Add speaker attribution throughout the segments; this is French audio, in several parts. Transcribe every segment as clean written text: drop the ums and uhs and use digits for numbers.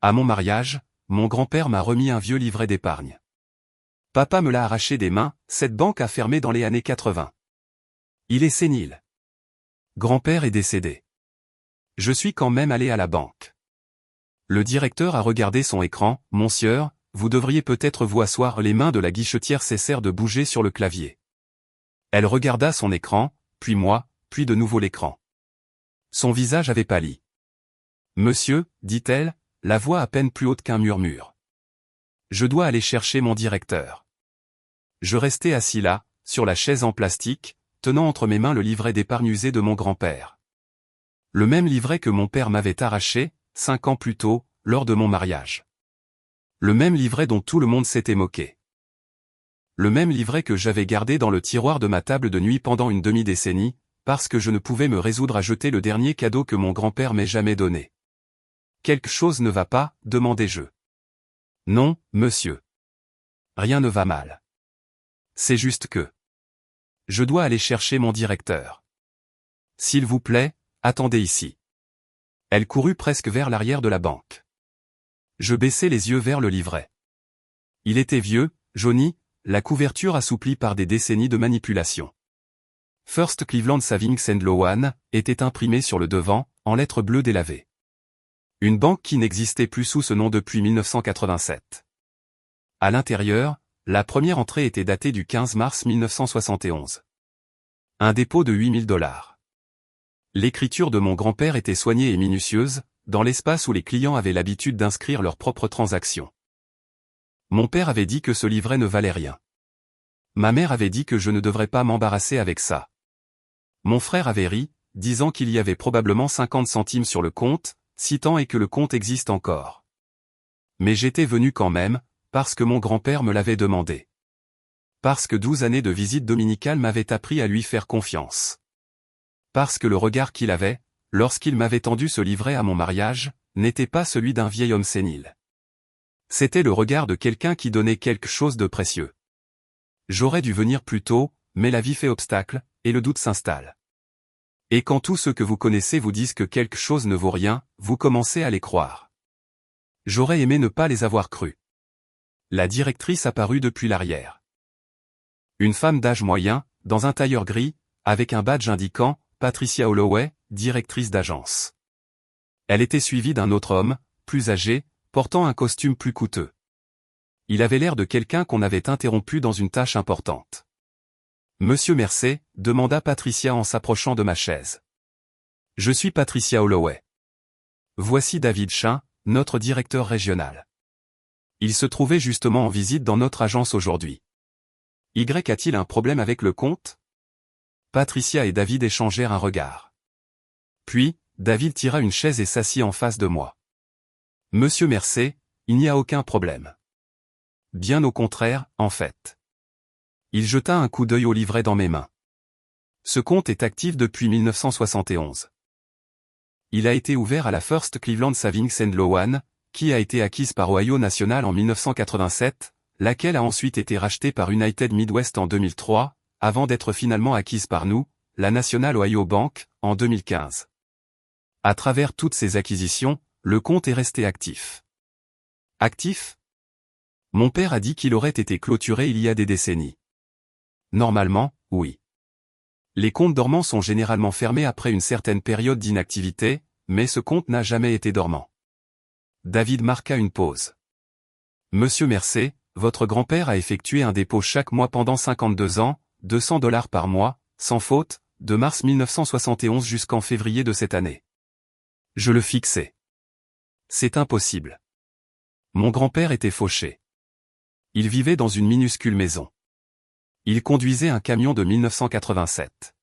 Speaker 1: À mon mariage, mon grand-père m'a remis un vieux livret d'épargne. Papa me l'a arraché des mains, cette banque a fermé dans les années 80. Il est sénile. Grand-père est décédé. Je suis quand même allé à la banque. Le directeur a regardé son écran. Monsieur, vous devriez peut-être vous asseoir. Les mains de la guichetière cessèrent de bouger sur le clavier. Elle regarda son écran, puis moi, puis de nouveau l'écran. Son visage avait pâli. Monsieur, dit-elle, la voix à peine plus haute qu'un murmure. Je dois aller chercher mon directeur. Je restai assis là, sur la chaise en plastique, tenant entre mes mains le livret d'épargne usé de mon grand-père. Le même livret que mon père m'avait arraché, 5 ans plus tôt, lors de mon mariage. Le même livret dont tout le monde s'était moqué. Le même livret que j'avais gardé dans le tiroir de ma table de nuit pendant une demi-décennie, parce que je ne pouvais me résoudre à jeter le dernier cadeau que mon grand-père m'ait jamais donné. Quelque chose ne va pas, demandai-je. Non, monsieur. Rien ne va mal. C'est juste que... Je dois aller chercher mon directeur. S'il vous plaît, attendez ici. Elle courut presque vers l'arrière de la banque. Je baissai les yeux vers le livret. Il était vieux, jauni, la couverture assouplie par des décennies de manipulation. First Cleveland Savings and Loan était imprimé sur le devant, en lettres bleues délavées. Une banque qui n'existait plus sous ce nom depuis 1987. À l'intérieur, la première entrée était datée du 15 mars 1971. Un dépôt de $8 000. L'écriture de mon grand-père était soignée et minutieuse, dans l'espace où les clients avaient l'habitude d'inscrire leurs propres transactions. Mon père avait dit que ce livret ne valait rien. Ma mère avait dit que je ne devrais pas m'embarrasser avec ça. Mon frère avait ri, disant qu'il y avait probablement 50 centimes sur le compte, citant et que le compte existe encore. Mais j'étais venu quand même, parce que mon grand-père me l'avait demandé. Parce que 12 années de visite dominicale m'avaient appris à lui faire confiance. Parce que le regard qu'il avait, lorsqu'il m'avait tendu ce livret à mon mariage, n'était pas celui d'un vieil homme sénile. C'était le regard de quelqu'un qui donnait quelque chose de précieux. J'aurais dû venir plus tôt, mais la vie fait obstacle, et le doute s'installe. Et quand tous ceux que vous connaissez vous disent que quelque chose ne vaut rien, vous commencez à les croire. J'aurais aimé ne pas les avoir crus. La directrice apparut depuis l'arrière. Une femme d'âge moyen, dans un tailleur gris, avec un badge indiquant « Patricia Holloway, directrice d'agence ». Elle était suivie d'un autre homme, plus âgé, portant un costume plus coûteux. Il avait l'air de quelqu'un qu'on avait interrompu dans une tâche importante. « Monsieur Mercé ?» demanda Patricia en s'approchant de ma chaise. « Je suis Patricia Holloway. Voici David Chin, notre directeur régional. Il se trouvait justement en visite dans notre agence aujourd'hui. Y a-t-il un problème avec le compte ?» Patricia et David échangèrent un regard. Puis, David tira une chaise et s'assit en face de moi. « Monsieur Mercé, il n'y a aucun problème. Bien au contraire, en fait. » Il jeta un coup d'œil au livret dans mes mains. Ce compte est actif depuis 1971. Il a été ouvert à la First Cleveland Savings and Loan, qui a été acquise par Ohio National en 1987, laquelle a ensuite été rachetée par United Midwest en 2003, avant d'être finalement acquise par nous, la National Ohio Bank, en 2015. À travers toutes ces acquisitions, le compte est resté actif. Actif ? Mon père a dit qu'il aurait été clôturé il y a des décennies. Normalement, oui. Les comptes dormants sont généralement fermés après une certaine période d'inactivité, mais ce compte n'a jamais été dormant. David marqua une pause. Monsieur Mercé, votre grand-père a effectué un dépôt chaque mois pendant 52 ans, $200 par mois, sans faute, de mars 1971 jusqu'en février de cette année. Je le fixai. C'est impossible. Mon grand-père était fauché. Il vivait dans une minuscule maison. Il conduisait un camion de 1987.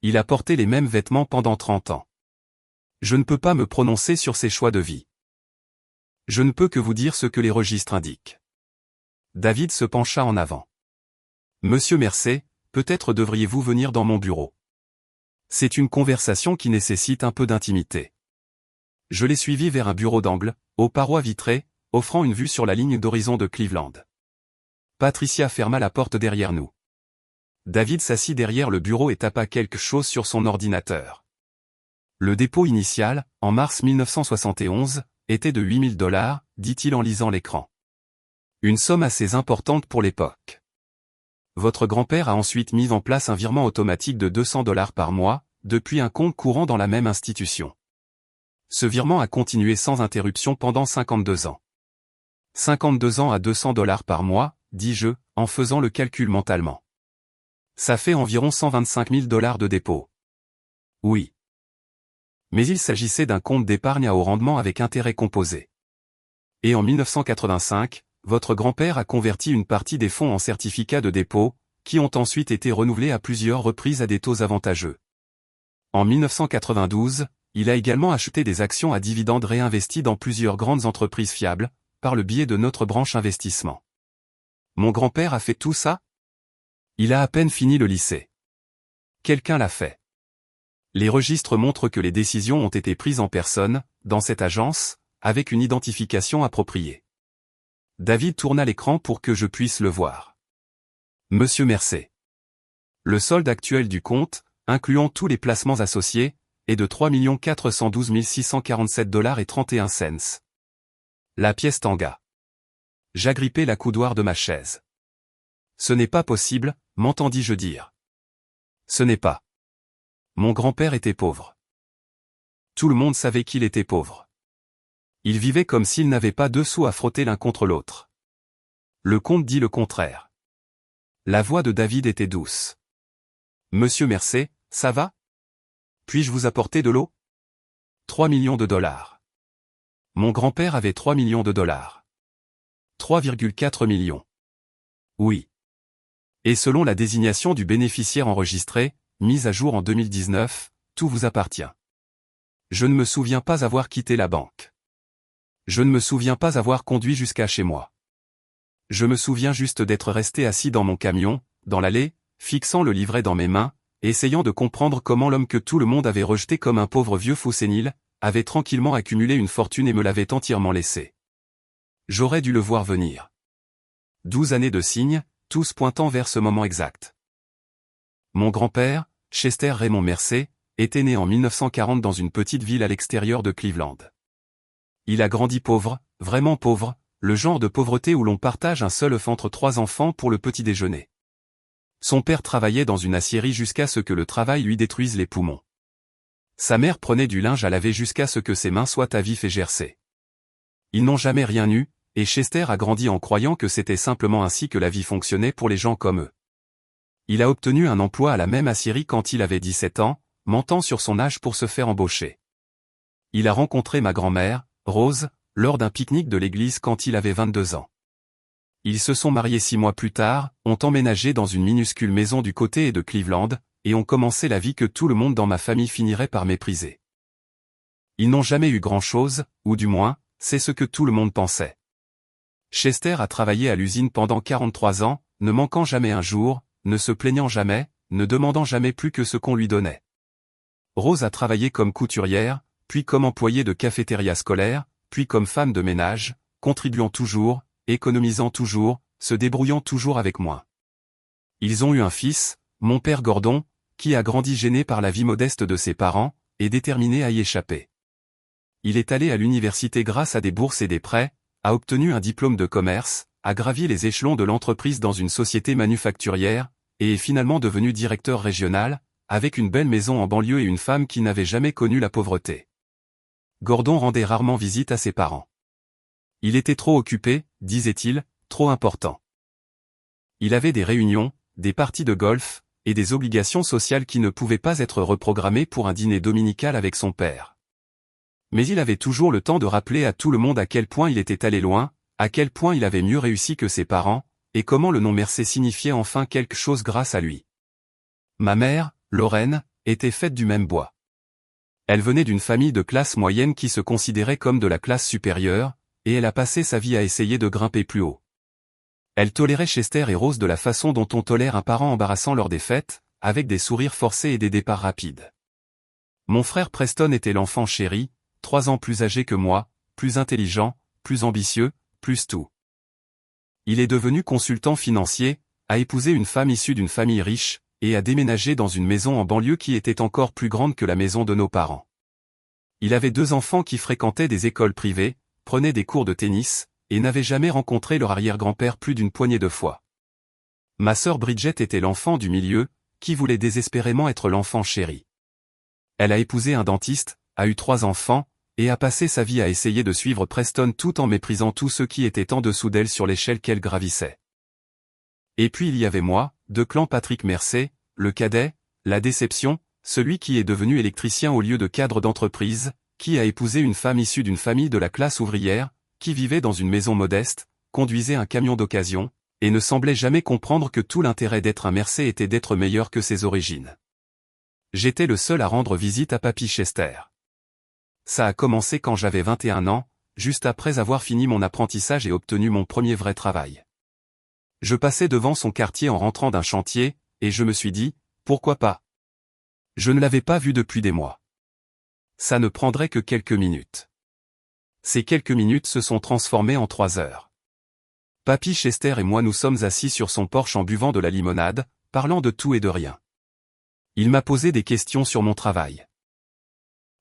Speaker 1: Il a porté les mêmes vêtements pendant 30 ans. Je ne peux pas me prononcer sur ses choix de vie. Je ne peux que vous dire ce que les registres indiquent. David se pencha en avant. Monsieur Mercé, peut-être devriez-vous venir dans mon bureau. C'est une conversation qui nécessite un peu d'intimité. Je l'ai suivi vers un bureau d'angle, aux parois vitrées, offrant une vue sur la ligne d'horizon de Cleveland. Patricia ferma la porte derrière nous. David s'assit derrière le bureau et tapa quelque chose sur son ordinateur. Le dépôt initial, en mars 1971, était de 8 000 $, dit-il en lisant l'écran. Une somme assez importante pour l'époque. Votre grand-père a ensuite mis en place un virement automatique de 200 $ par mois, depuis un compte courant dans la même institution. Ce virement a continué sans interruption pendant 52 ans. 52 ans à 200 $ par mois, dis-je, en faisant le calcul mentalement. Ça fait environ 125 000 $ de dépôt. Oui. Mais il s'agissait d'un compte d'épargne à haut rendement avec intérêt composé. Et en 1985, votre grand-père a converti une partie des fonds en certificats de dépôt, qui ont ensuite été renouvelés à plusieurs reprises à des taux avantageux. En 1992, il a également acheté des actions à dividendes réinvesties dans plusieurs grandes entreprises fiables, par le biais de notre branche investissement. Mon grand-père a fait tout ça? Il a à peine fini le lycée. Quelqu'un l'a fait. Les registres montrent que les décisions ont été prises en personne, dans cette agence, avec une identification appropriée. David tourna l'écran pour que je puisse le voir. Monsieur Mercé. Le solde actuel du compte, incluant tous les placements associés, est de 3 412 647 $ et 31 cents. La pièce tangua. J'agrippai la coudoir de ma chaise. Ce n'est pas possible, m'entendis-je dire. Ce n'est pas. Mon grand-père était pauvre. Tout le monde savait qu'il était pauvre. Il vivait comme s'il n'avait pas 2 sous à frotter l'un contre l'autre. Le comte dit le contraire. La voix de David était douce. Monsieur Mercé, ça va? Puis-je vous apporter de l'eau? 3 millions de $. Mon grand-père avait 3 millions de $. 3,4 millions. Oui. Et selon la désignation du bénéficiaire enregistré, mise à jour en 2019, tout vous appartient. Je ne me souviens pas avoir quitté la banque. Je ne me souviens pas avoir conduit jusqu'à chez moi. Je me souviens juste d'être resté assis dans mon camion, dans l'allée, fixant le livret dans mes mains, essayant de comprendre comment l'homme que tout le monde avait rejeté comme un pauvre vieux fou sénile, avait tranquillement accumulé une fortune et me l'avait entièrement laissé. J'aurais dû le voir venir. 12 années de signes, tous pointant vers ce moment exact. Mon grand-père, Chester Raymond Mercé, était né en 1940 dans une petite ville à l'extérieur de Cleveland. Il a grandi pauvre, vraiment pauvre, le genre de pauvreté où l'on partage un seul œuf entre 3 enfants pour le petit déjeuner. Son père travaillait dans une aciérie jusqu'à ce que le travail lui détruise les poumons. Sa mère prenait du linge à laver jusqu'à ce que ses mains soient à vif et gercées. Ils n'ont jamais rien eu, et Chester a grandi en croyant que c'était simplement ainsi que la vie fonctionnait pour les gens comme eux. Il a obtenu un emploi à la même aciérie quand il avait 17 ans, mentant sur son âge pour se faire embaucher. Il a rencontré ma grand-mère, Rose, lors d'un pique-nique de l'église quand il avait 22 ans. Ils se sont mariés 6 mois plus tard, ont emménagé dans une minuscule maison du côté de Cleveland, et ont commencé la vie que tout le monde dans ma famille finirait par mépriser. Ils n'ont jamais eu grand-chose, ou du moins, c'est ce que tout le monde pensait. Chester a travaillé à l'usine pendant 43 ans, ne manquant jamais un jour, ne se plaignant jamais, ne demandant jamais plus que ce qu'on lui donnait. Rose a travaillé comme couturière, puis comme employée de cafétéria scolaire, puis comme femme de ménage, contribuant toujours, économisant toujours, se débrouillant toujours avec moins. Ils ont eu un fils, mon père Gordon, qui a grandi gêné par la vie modeste de ses parents, et déterminé à y échapper. Il est allé à l'université grâce à des bourses et des prêts, a obtenu un diplôme de commerce, a gravi les échelons de l'entreprise dans une société manufacturière, et est finalement devenu directeur régional, avec une belle maison en banlieue et une femme qui n'avait jamais connu la pauvreté. Gordon rendait rarement visite à ses parents. Il était trop occupé, disait-il, trop important. Il avait des réunions, des parties de golf, et des obligations sociales qui ne pouvaient pas être reprogrammées pour un dîner dominical avec son père. Mais il avait toujours le temps de rappeler à tout le monde à quel point il était allé loin, à quel point il avait mieux réussi que ses parents, et comment le nom Mercé signifiait enfin quelque chose grâce à lui. Ma mère, Lorraine, était faite du même bois. Elle venait d'une famille de classe moyenne qui se considérait comme de la classe supérieure, et elle a passé sa vie à essayer de grimper plus haut. Elle tolérait Chester et Rose de la façon dont on tolère un parent embarrassant lors des fêtes, avec des sourires forcés et des départs rapides. Mon frère Preston était l'enfant chéri, 3 ans plus âgé que moi, plus intelligent, plus ambitieux, plus tout. Il est devenu consultant financier, a épousé une femme issue d'une famille riche, et a déménagé dans une maison en banlieue qui était encore plus grande que la maison de nos parents. Il avait 2 enfants qui fréquentaient des écoles privées, prenaient des cours de tennis, et n'avaient jamais rencontré leur arrière-grand-père plus d'une poignée de fois. Ma sœur Bridget était l'enfant du milieu, qui voulait désespérément être l'enfant chéri. Elle a épousé un dentiste, a eu 3 enfants, et a passé sa vie à essayer de suivre Preston tout en méprisant tous ceux qui étaient en dessous d'elle sur l'échelle qu'elle gravissait. Et puis il y avait moi, de clan Patrick Mercé, le cadet, la déception, celui qui est devenu électricien au lieu de cadre d'entreprise, qui a épousé une femme issue d'une famille de la classe ouvrière, qui vivait dans une maison modeste, conduisait un camion d'occasion, et ne semblait jamais comprendre que tout l'intérêt d'être un Mercé était d'être meilleur que ses origines. J'étais le seul à rendre visite à Papy Chester. Ça a commencé quand j'avais 21 ans, juste après avoir fini mon apprentissage et obtenu mon premier vrai travail. Je passais devant son quartier en rentrant d'un chantier, et je me suis dit, pourquoi pas? Je ne l'avais pas vu depuis des mois. Ça ne prendrait que quelques minutes. Ces quelques minutes se sont transformées en 3 heures. Papy Chester et moi nous sommes assis sur son porche en buvant de la limonade, parlant de tout et de rien. Il m'a posé des questions sur mon travail.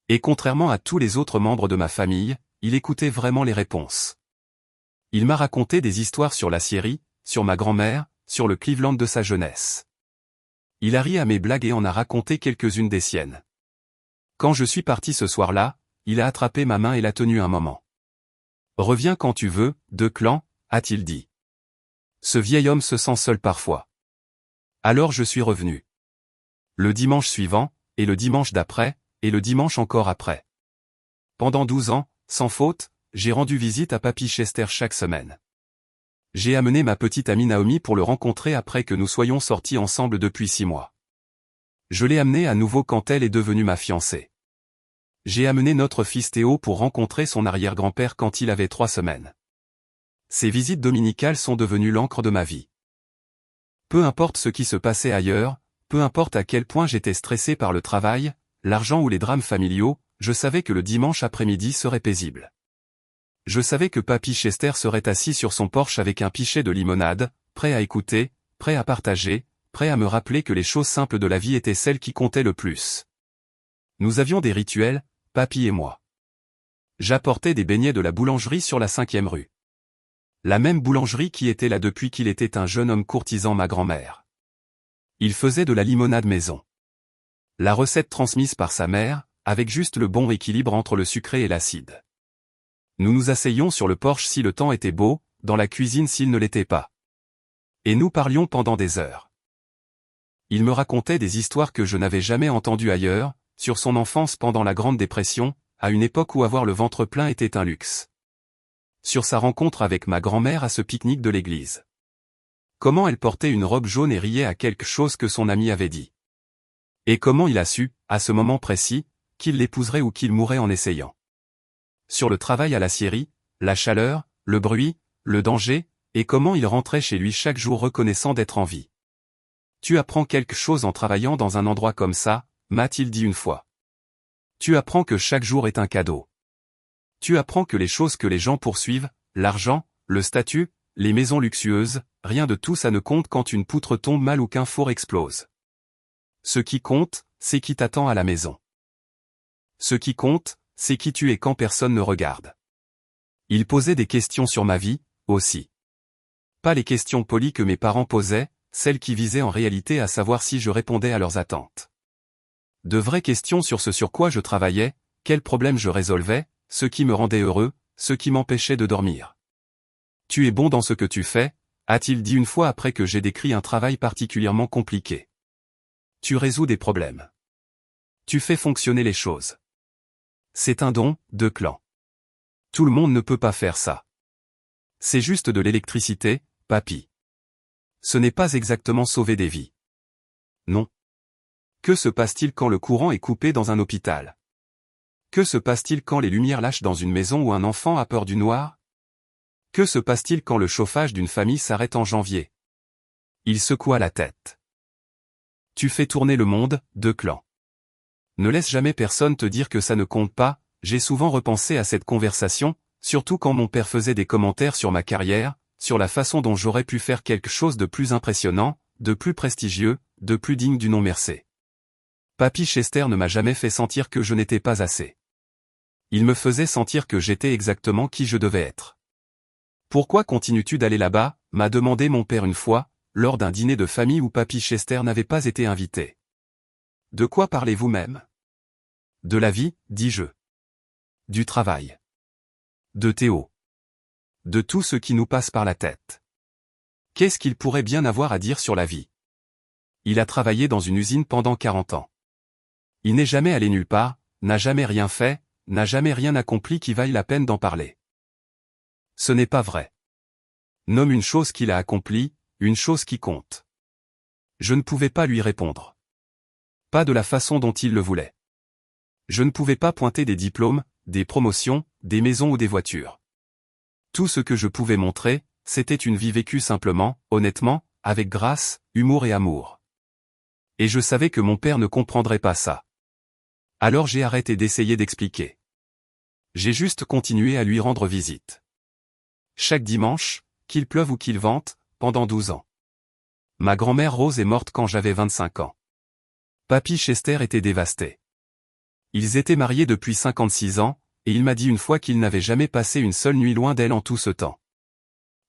Speaker 1: Et contrairement à tous les autres membres de ma famille, il écoutait vraiment les réponses. Il m'a raconté des histoires sur l'acierie, sur ma grand-mère, sur le Cleveland de sa jeunesse. Il a ri à mes blagues et en a raconté quelques-unes des siennes. Quand je suis parti ce soir-là, il a attrapé ma main et l'a tenue un moment. « Reviens quand tu veux, de clan », a-t-il dit. Ce vieil homme se sent seul parfois. Alors je suis revenu. Le dimanche suivant, et le dimanche d'après, et le dimanche encore après. Pendant 12 ans, sans faute, j'ai rendu visite à Papy Chester chaque semaine. J'ai amené ma petite amie Naomi pour le rencontrer après que nous soyons sortis ensemble depuis 6 mois. Je l'ai amenée à nouveau quand elle est devenue ma fiancée. J'ai amené notre fils Théo pour rencontrer son arrière-grand-père quand il avait 3 semaines. Ces visites dominicales sont devenues l'encre de ma vie. Peu importe ce qui se passait ailleurs, peu importe à quel point j'étais stressé par le travail, l'argent ou les drames familiaux, je savais que le dimanche après-midi serait paisible. Je savais que Papy Chester serait assis sur son porche avec un pichet de limonade, prêt à écouter, prêt à partager, prêt à me rappeler que les choses simples de la vie étaient celles qui comptaient le plus. Nous avions des rituels, Papy et moi. J'apportais des beignets de la boulangerie sur la 5e rue. La même boulangerie qui était là depuis qu'il était un jeune homme courtisant ma grand-mère. Il faisait de la limonade maison. La recette transmise par sa mère, avec juste le bon équilibre entre le sucré et l'acide. Nous nous asseyions sur le porche si le temps était beau, dans la cuisine s'il ne l'était pas. Et nous parlions pendant des heures. Il me racontait des histoires que je n'avais jamais entendues ailleurs, sur son enfance pendant la Grande Dépression, à une époque où avoir le ventre plein était un luxe. Sur sa rencontre avec ma grand-mère à ce pique-nique de l'église. Comment elle portait une robe jaune et riait à quelque chose que son ami avait dit. Et comment il a su, à ce moment précis, qu'il l'épouserait ou qu'il mourrait en essayant. Sur le travail à l'acierie, la chaleur, le bruit, le danger, et comment il rentrait chez lui chaque jour reconnaissant d'être en vie. Tu apprends quelque chose en travaillant dans un endroit comme ça, m'a-t-il dit une fois. Tu apprends que chaque jour est un cadeau. Tu apprends que les choses que les gens poursuivent, l'argent, le statut, les maisons luxueuses, rien de tout ça ne compte quand une poutre tombe mal ou qu'un four explose. Ce qui compte, c'est qui t'attend à la maison. Ce qui compte, c'est qui tu es quand personne ne regarde. Il posait des questions sur ma vie, aussi. Pas les questions polies que mes parents posaient, celles qui visaient en réalité à savoir si je répondais à leurs attentes. De vraies questions sur ce sur quoi je travaillais, quels problèmes je résolvais, ce qui me rendait heureux, ce qui m'empêchait de dormir. Tu es bon dans ce que tu fais, a-t-il dit une fois après que j'ai décrit un travail particulièrement compliqué. Tu résous des problèmes. Tu fais fonctionner les choses. C'est un don, de clan. Tout le monde ne peut pas faire ça. C'est juste de l'électricité, papy. Ce n'est pas exactement sauver des vies. Non. Que se passe-t-il quand le courant est coupé dans un hôpital? Que se passe-t-il quand les lumières lâchent dans une maison où un enfant a peur du noir? Que se passe-t-il quand le chauffage d'une famille s'arrête en janvier? Il secoua la tête. Tu fais tourner le monde, de clan. Ne laisse jamais personne te dire que ça ne compte pas. J'ai souvent repensé à cette conversation, surtout quand mon père faisait des commentaires sur ma carrière, sur la façon dont j'aurais pu faire quelque chose de plus impressionnant, de plus prestigieux, de plus digne du nom Mercé. Papy Chester ne m'a jamais fait sentir que je n'étais pas assez. Il me faisait sentir que j'étais exactement qui je devais être. Pourquoi continues-tu d'aller là-bas, m'a demandé mon père une fois, lors d'un dîner de famille où Papy Chester n'avait pas été invité. De quoi parlez-vous même? De la vie, dis-je. Du travail. De Théo. De tout ce qui nous passe par la tête. Qu'est-ce qu'il pourrait bien avoir à dire sur la vie? Il a travaillé dans une usine pendant 40 ans. Il n'est jamais allé nulle part, n'a jamais rien fait, n'a jamais rien accompli qui vaille la peine d'en parler. Ce n'est pas vrai. Nomme une chose qu'il a accomplie, une chose qui compte. Je ne pouvais pas lui répondre. Pas de la façon dont il le voulait. Je ne pouvais pas pointer des diplômes, des promotions, des maisons ou des voitures. Tout ce que je pouvais montrer, c'était une vie vécue simplement, honnêtement, avec grâce, humour et amour. Et je savais que mon père ne comprendrait pas ça. Alors j'ai arrêté d'essayer d'expliquer. J'ai juste continué à lui rendre visite. Chaque dimanche, qu'il pleuve ou qu'il vente, pendant 12 ans. Ma grand-mère Rose est morte quand j'avais 25 ans. Papy Chester était dévasté. Ils étaient mariés depuis 56 ans, et il m'a dit une fois qu'il n'avait jamais passé une seule nuit loin d'elle en tout ce temps.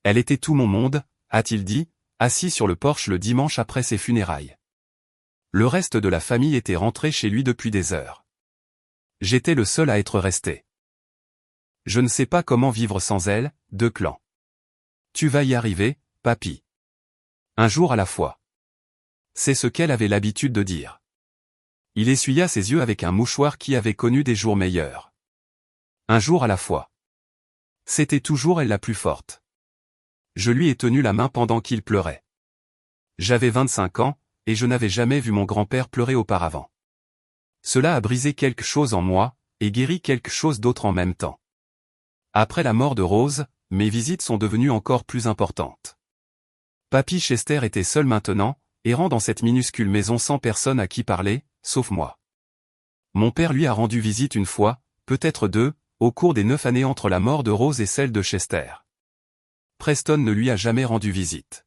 Speaker 1: Elle était tout mon monde, a-t-il dit, assis sur le porche le dimanche après ses funérailles. Le reste de la famille était rentré chez lui depuis des heures. J'étais le seul à être resté. Je ne sais pas comment vivre sans elle, de clan. Tu vas y arriver, papy. Un jour à la fois. C'est ce qu'elle avait l'habitude de dire. Il essuya ses yeux avec un mouchoir qui avait connu des jours meilleurs. Un jour à la fois. C'était toujours elle la plus forte. Je lui ai tenu la main pendant qu'il pleurait. J'avais 25 ans, et je n'avais jamais vu mon grand-père pleurer auparavant. Cela a brisé quelque chose en moi, et guéri quelque chose d'autre en même temps. Après la mort de Rose, mes visites sont devenues encore plus importantes. Papy Chester était seul maintenant, errant dans cette minuscule maison sans personne à qui parler, sauf moi. Mon père lui a rendu visite une fois, peut-être deux, au cours des 9 années entre la mort de Rose et celle de Chester. Preston ne lui a jamais rendu visite.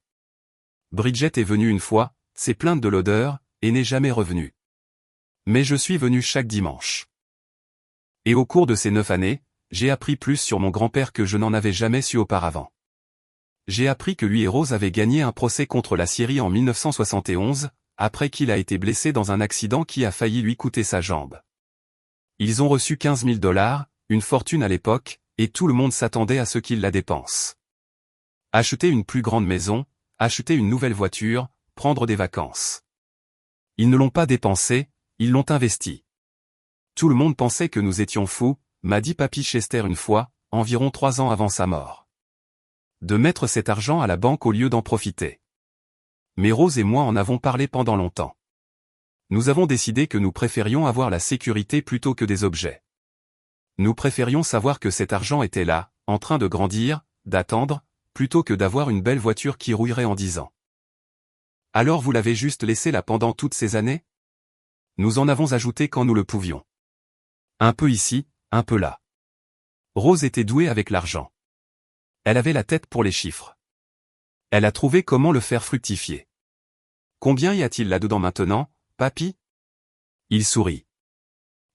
Speaker 1: Bridget est venue une fois, s'est plainte de l'odeur, et n'est jamais revenue. Mais je suis venu chaque dimanche. Et au cours de ces 9 années, j'ai appris plus sur mon grand-père que je n'en avais jamais su auparavant. J'ai appris que lui et Rose avaient gagné un procès contre la Syrie en 1971, après qu'il a été blessé dans un accident qui a failli lui coûter sa jambe. Ils ont reçu 15 000 $, une fortune à l'époque, et tout le monde s'attendait à ce qu'ils la dépensent. Acheter une plus grande maison, acheter une nouvelle voiture, prendre des vacances. Ils ne l'ont pas dépensé, ils l'ont investi. Tout le monde pensait que nous étions fous, m'a dit Papy Chester une fois, environ 3 ans avant sa mort. De mettre cet argent à la banque au lieu d'en profiter. Mais Rose et moi en avons parlé pendant longtemps. Nous avons décidé que nous préférions avoir la sécurité plutôt que des objets. Nous préférions savoir que cet argent était là, en train de grandir, d'attendre, plutôt que d'avoir une belle voiture qui rouillerait en 10 ans. Alors vous l'avez juste laissé là pendant toutes ces années? Nous en avons ajouté quand nous le pouvions. Un peu ici, un peu là. Rose était douée avec l'argent. Elle avait la tête pour les chiffres. Elle a trouvé comment le faire fructifier. Combien y a-t-il là-dedans maintenant, papy? Il sourit.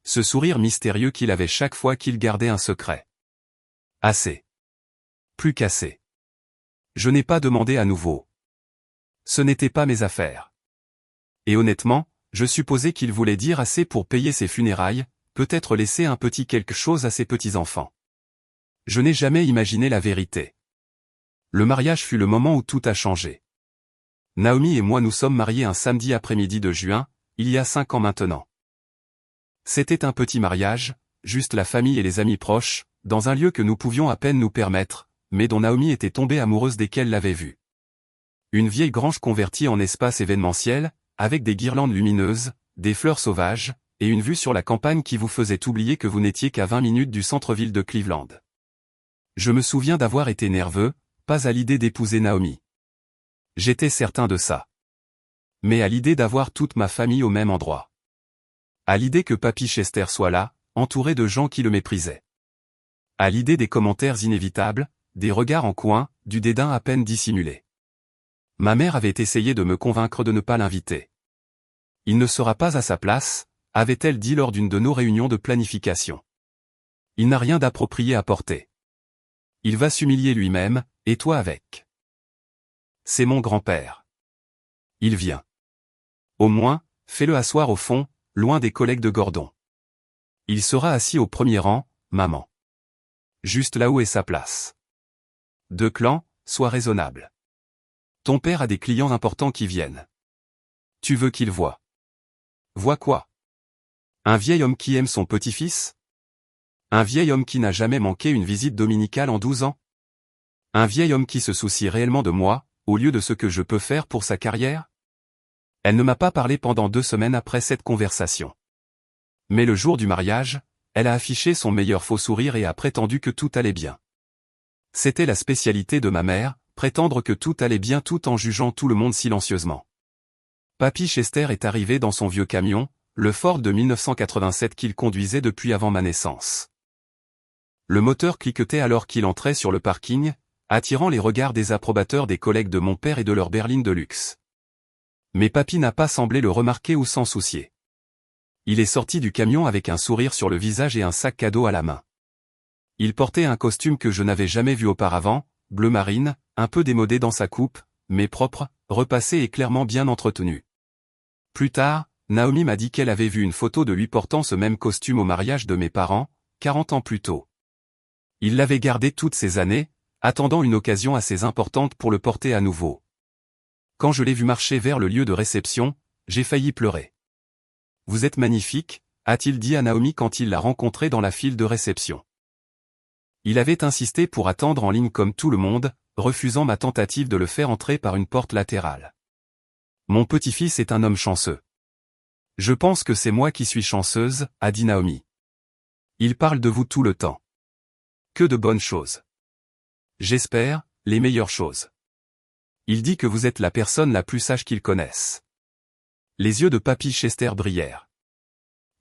Speaker 1: Ce sourire mystérieux qu'il avait chaque fois qu'il gardait un secret. Assez. Plus qu'assez. Je n'ai pas demandé à nouveau. Ce n'était pas mes affaires. Et honnêtement, je supposais qu'il voulait dire assez pour payer ses funérailles, peut-être laisser un petit quelque chose à ses petits-enfants. Je n'ai jamais imaginé la vérité. Le mariage fut le moment où tout a changé. Naomi et moi nous sommes mariés un samedi après-midi de juin, il y a 5 ans maintenant. C'était un petit mariage, juste la famille et les amis proches, dans un lieu que nous pouvions à peine nous permettre, mais dont Naomi était tombée amoureuse dès qu'elle l'avait vu. Une vieille grange convertie en espace événementiel, avec des guirlandes lumineuses, des fleurs sauvages, et une vue sur la campagne qui vous faisait oublier que vous n'étiez qu'à 20 minutes du centre-ville de Cleveland. Je me souviens d'avoir été nerveux, pas à l'idée d'épouser Naomi. J'étais certain de ça. Mais à l'idée d'avoir toute ma famille au même endroit. À l'idée que Papy Chester soit là, entouré de gens qui le méprisaient. À l'idée des commentaires inévitables, des regards en coin, du dédain à peine dissimulé. Ma mère avait essayé de me convaincre de ne pas l'inviter. Il ne sera pas à sa place, avait-elle dit lors d'une de nos réunions de planification. Il n'a rien d'approprié à porter. Il va s'humilier lui-même, et toi avec. C'est mon grand-père. Il vient. Au moins, fais-le asseoir au fond, loin des collègues de Gordon. Il sera assis au premier rang, maman. Juste là où est sa place. De clan, sois raisonnable. Ton père a des clients importants qui viennent. Tu veux qu'il voie. Voit quoi? Un vieil homme qui aime son petit-fils? Un vieil homme qui n'a jamais manqué une visite dominicale en 12 ans? Un vieil homme qui se soucie réellement de moi, au lieu de ce que je peux faire pour sa carrière? Elle ne m'a pas parlé pendant 2 semaines après cette conversation. Mais le jour du mariage, elle a affiché son meilleur faux sourire et a prétendu que tout allait bien. C'était la spécialité de ma mère, prétendre que tout allait bien tout en jugeant tout le monde silencieusement. Papy Chester est arrivé dans son vieux camion, le Ford de 1987 qu'il conduisait depuis avant ma naissance. Le moteur cliquetait alors qu'il entrait sur le parking, attirant les regards des approbateurs des collègues de mon père et de leur berline de luxe. Mais papy n'a pas semblé le remarquer ou s'en soucier. Il est sorti du camion avec un sourire sur le visage et un sac cadeau à la main. Il portait un costume que je n'avais jamais vu auparavant, bleu marine, un peu démodé dans sa coupe, mais propre, repassé et clairement bien entretenu. Plus tard, Naomi m'a dit qu'elle avait vu une photo de lui portant ce même costume au mariage de mes parents, 40 ans plus tôt. Il l'avait gardé toutes ces années, attendant une occasion assez importante pour le porter à nouveau. Quand je l'ai vu marcher vers le lieu de réception, j'ai failli pleurer. « Vous êtes magnifique », a-t-il dit à Naomi quand il l'a rencontré dans la file de réception. Il avait insisté pour attendre en ligne comme tout le monde, refusant ma tentative de le faire entrer par une porte latérale. Mon petit-fils est un homme chanceux. Je pense que c'est moi qui suis chanceuse, a dit Naomi. Il parle de vous tout le temps. Que de bonnes choses. J'espère, les meilleures choses. Il dit que vous êtes la personne la plus sage qu'il connaisse. Les yeux de papy Chester brillèrent.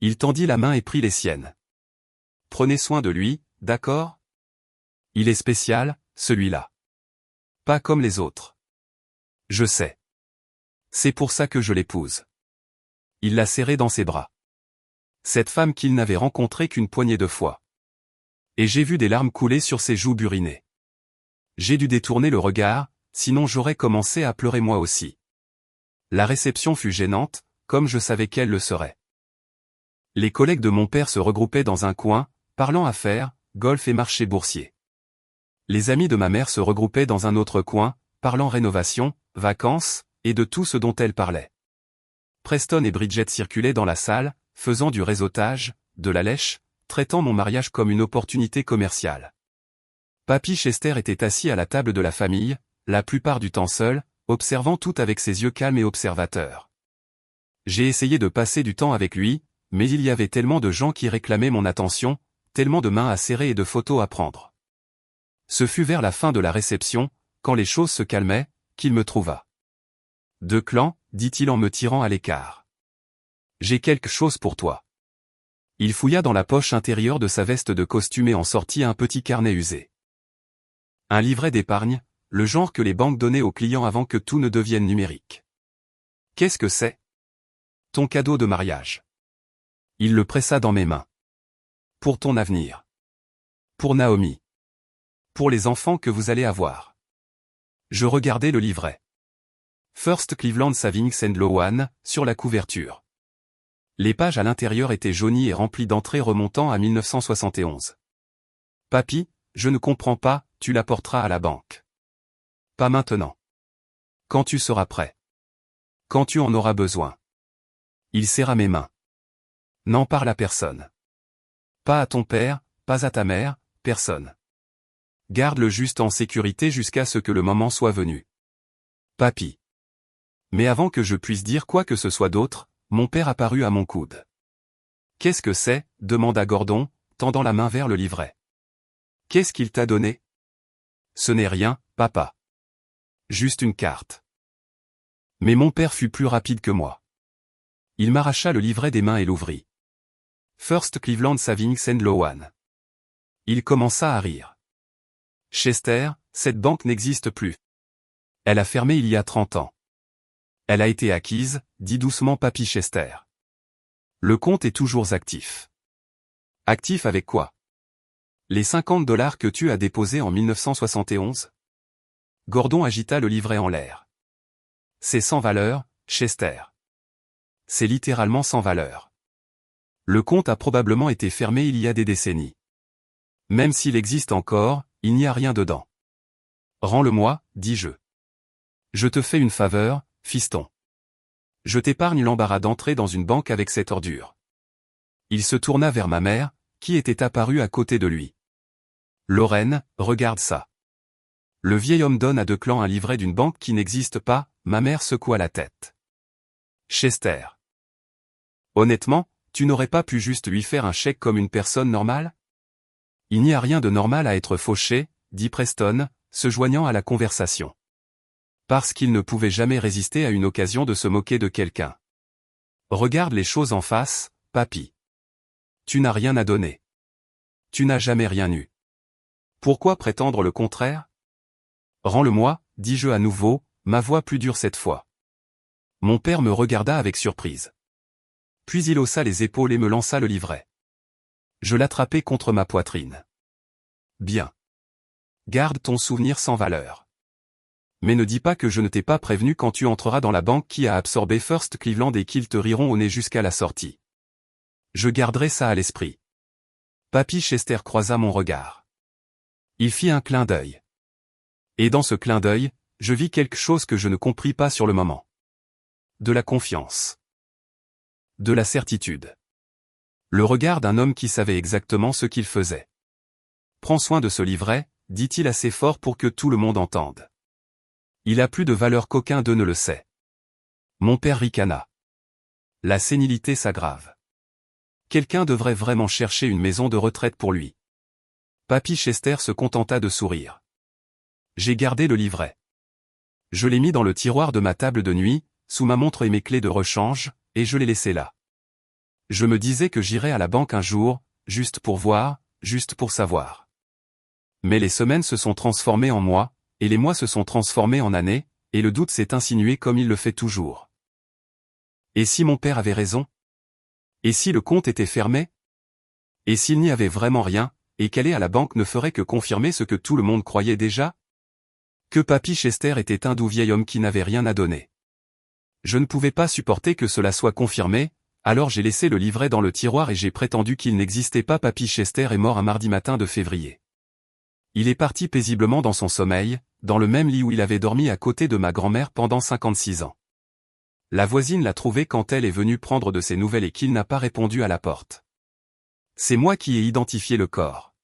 Speaker 1: Il tendit la main et prit les siennes. Prenez soin de lui, d'accord? Il est spécial, celui-là. Pas comme les autres. Je sais. C'est pour ça que je l'épouse. Il l'a serrée dans ses bras. Cette femme qu'il n'avait rencontrée qu'une poignée de fois. Et j'ai vu des larmes couler sur ses joues burinées. J'ai dû détourner le regard, sinon j'aurais commencé à pleurer moi aussi. La réception fut gênante, comme je savais qu'elle le serait. Les collègues de mon père se regroupaient dans un coin, parlant affaires, golf et marché boursier. Les amis de ma mère se regroupaient dans un autre coin, parlant rénovation, vacances, et de tout ce dont elle parlait. Preston et Bridget circulaient dans la salle, faisant du réseautage, de la lèche, traitant mon mariage comme une opportunité commerciale. Papy Chester était assis à la table de la famille, la plupart du temps seul, observant tout avec ses yeux calmes et observateurs. J'ai essayé de passer du temps avec lui, mais il y avait tellement de gens qui réclamaient mon attention, tellement de mains à serrer et de photos à prendre. Ce fut vers la fin de la réception, quand les choses se calmaient, qu'il me trouva. « De clan, dit-il en me tirant à l'écart. J'ai quelque chose pour toi. Il fouilla dans la poche intérieure de sa veste de costume et en sortit un petit carnet usé. Un livret d'épargne, le genre que les banques donnaient aux clients avant que tout ne devienne numérique. Qu'est-ce que c'est? Ton cadeau de mariage. Il le pressa dans mes mains. Pour ton avenir. Pour Naomi. Pour les enfants que vous allez avoir. Je regardai le livret. First Cleveland Savings and Loan, sur la couverture. Les pages à l'intérieur étaient jaunies et remplies d'entrées remontant à 1971. Papy, je ne comprends pas, tu l'apporteras à la banque. Pas maintenant. Quand tu seras prêt. Quand tu en auras besoin. Il serra mes mains. N'en parle à personne. Pas à ton père, pas à ta mère, personne. Garde-le juste en sécurité jusqu'à ce que le moment soit venu. Papy. Mais avant que je puisse dire quoi que ce soit d'autre, mon père apparut à mon coude. Qu'est-ce que c'est? Demanda Gordon, tendant la main vers le livret. Qu'est-ce qu'il t'a donné? Ce n'est rien, papa. Juste une carte. Mais mon père fut plus rapide que moi. Il m'arracha le livret des mains et l'ouvrit. First Cleveland Savings and Loan. Il commença à rire. Chester, cette banque n'existe plus. Elle a fermé il y a 30 ans. Elle a été acquise, dit doucement papy Chester. Le compte est toujours actif. Actif avec quoi? Les 50 $ que tu as déposés en 1971? Gordon agita le livret en l'air. C'est sans valeur, Chester. C'est littéralement sans valeur. Le compte a probablement été fermé il y a des décennies. Même s'il existe encore, il n'y a rien dedans. Rends-le-moi, dis-je. Je te fais une faveur, fiston. Je t'épargne l'embarras d'entrer dans une banque avec cette ordure. Il se tourna vers ma mère, qui était apparue à côté de lui. Lorraine, regarde ça. Le vieil homme donne à Declan un livret d'une banque qui n'existe pas, ma mère secoua la tête. Chester. Honnêtement, tu n'aurais pas pu juste lui faire un chèque comme une personne normale? Il n'y a rien de normal à être fauché, dit Preston, se joignant à la conversation. Parce qu'il ne pouvait jamais résister à une occasion de se moquer de quelqu'un. Regarde les choses en face, papy. Tu n'as rien à donner. Tu n'as jamais rien eu. Pourquoi prétendre le contraire? Rends-le-moi, dis-je à nouveau, ma voix plus dure cette fois. Mon père me regarda avec surprise. Puis il haussa les épaules et me lança le livret. Je l'attrapai contre ma poitrine. Bien. Garde ton souvenir sans valeur. Mais ne dis pas que je ne t'ai pas prévenu quand tu entreras dans la banque qui a absorbé First Cleveland et qu'ils te riront au nez jusqu'à la sortie. Je garderai ça à l'esprit. Papy Chester croisa mon regard. Il fit un clin d'œil. Et dans ce clin d'œil, je vis quelque chose que je ne compris pas sur le moment. De la confiance. De la certitude. Le regard d'un homme qui savait exactement ce qu'il faisait. Prends soin de ce livret, dit-il assez fort pour que tout le monde entende. Il a plus de valeur qu'aucun d'eux ne le sait. Mon père ricana. La sénilité s'aggrave. Quelqu'un devrait vraiment chercher une maison de retraite pour lui. Papy Chester se contenta de sourire. J'ai gardé le livret. Je l'ai mis dans le tiroir de ma table de nuit, sous ma montre et mes clés de rechange, et je l'ai laissé là. Je me disais que j'irais à la banque un jour, juste pour voir, juste pour savoir. Mais les semaines se sont transformées en mois, et les mois se sont transformés en années, et le doute s'est insinué comme il le fait toujours. Et si mon père avait raison? Et si le compte était fermé? Et s'il n'y avait vraiment rien, et qu'aller à la banque ne ferait que confirmer ce que tout le monde croyait déjà? Que papy Chester était un doux vieil homme qui n'avait rien à donner. Je ne pouvais pas supporter que cela soit confirmé, alors j'ai laissé le livret dans le tiroir et j'ai prétendu qu'il n'existait pas. Papy Chester est mort un mardi matin de février. Il est parti paisiblement dans son sommeil, dans le même lit où il avait dormi à côté de ma grand-mère pendant 56 ans. La voisine l'a trouvé quand elle est venue prendre de ses nouvelles et qu'il n'a pas répondu à la porte. C'est moi qui ai identifié le corps.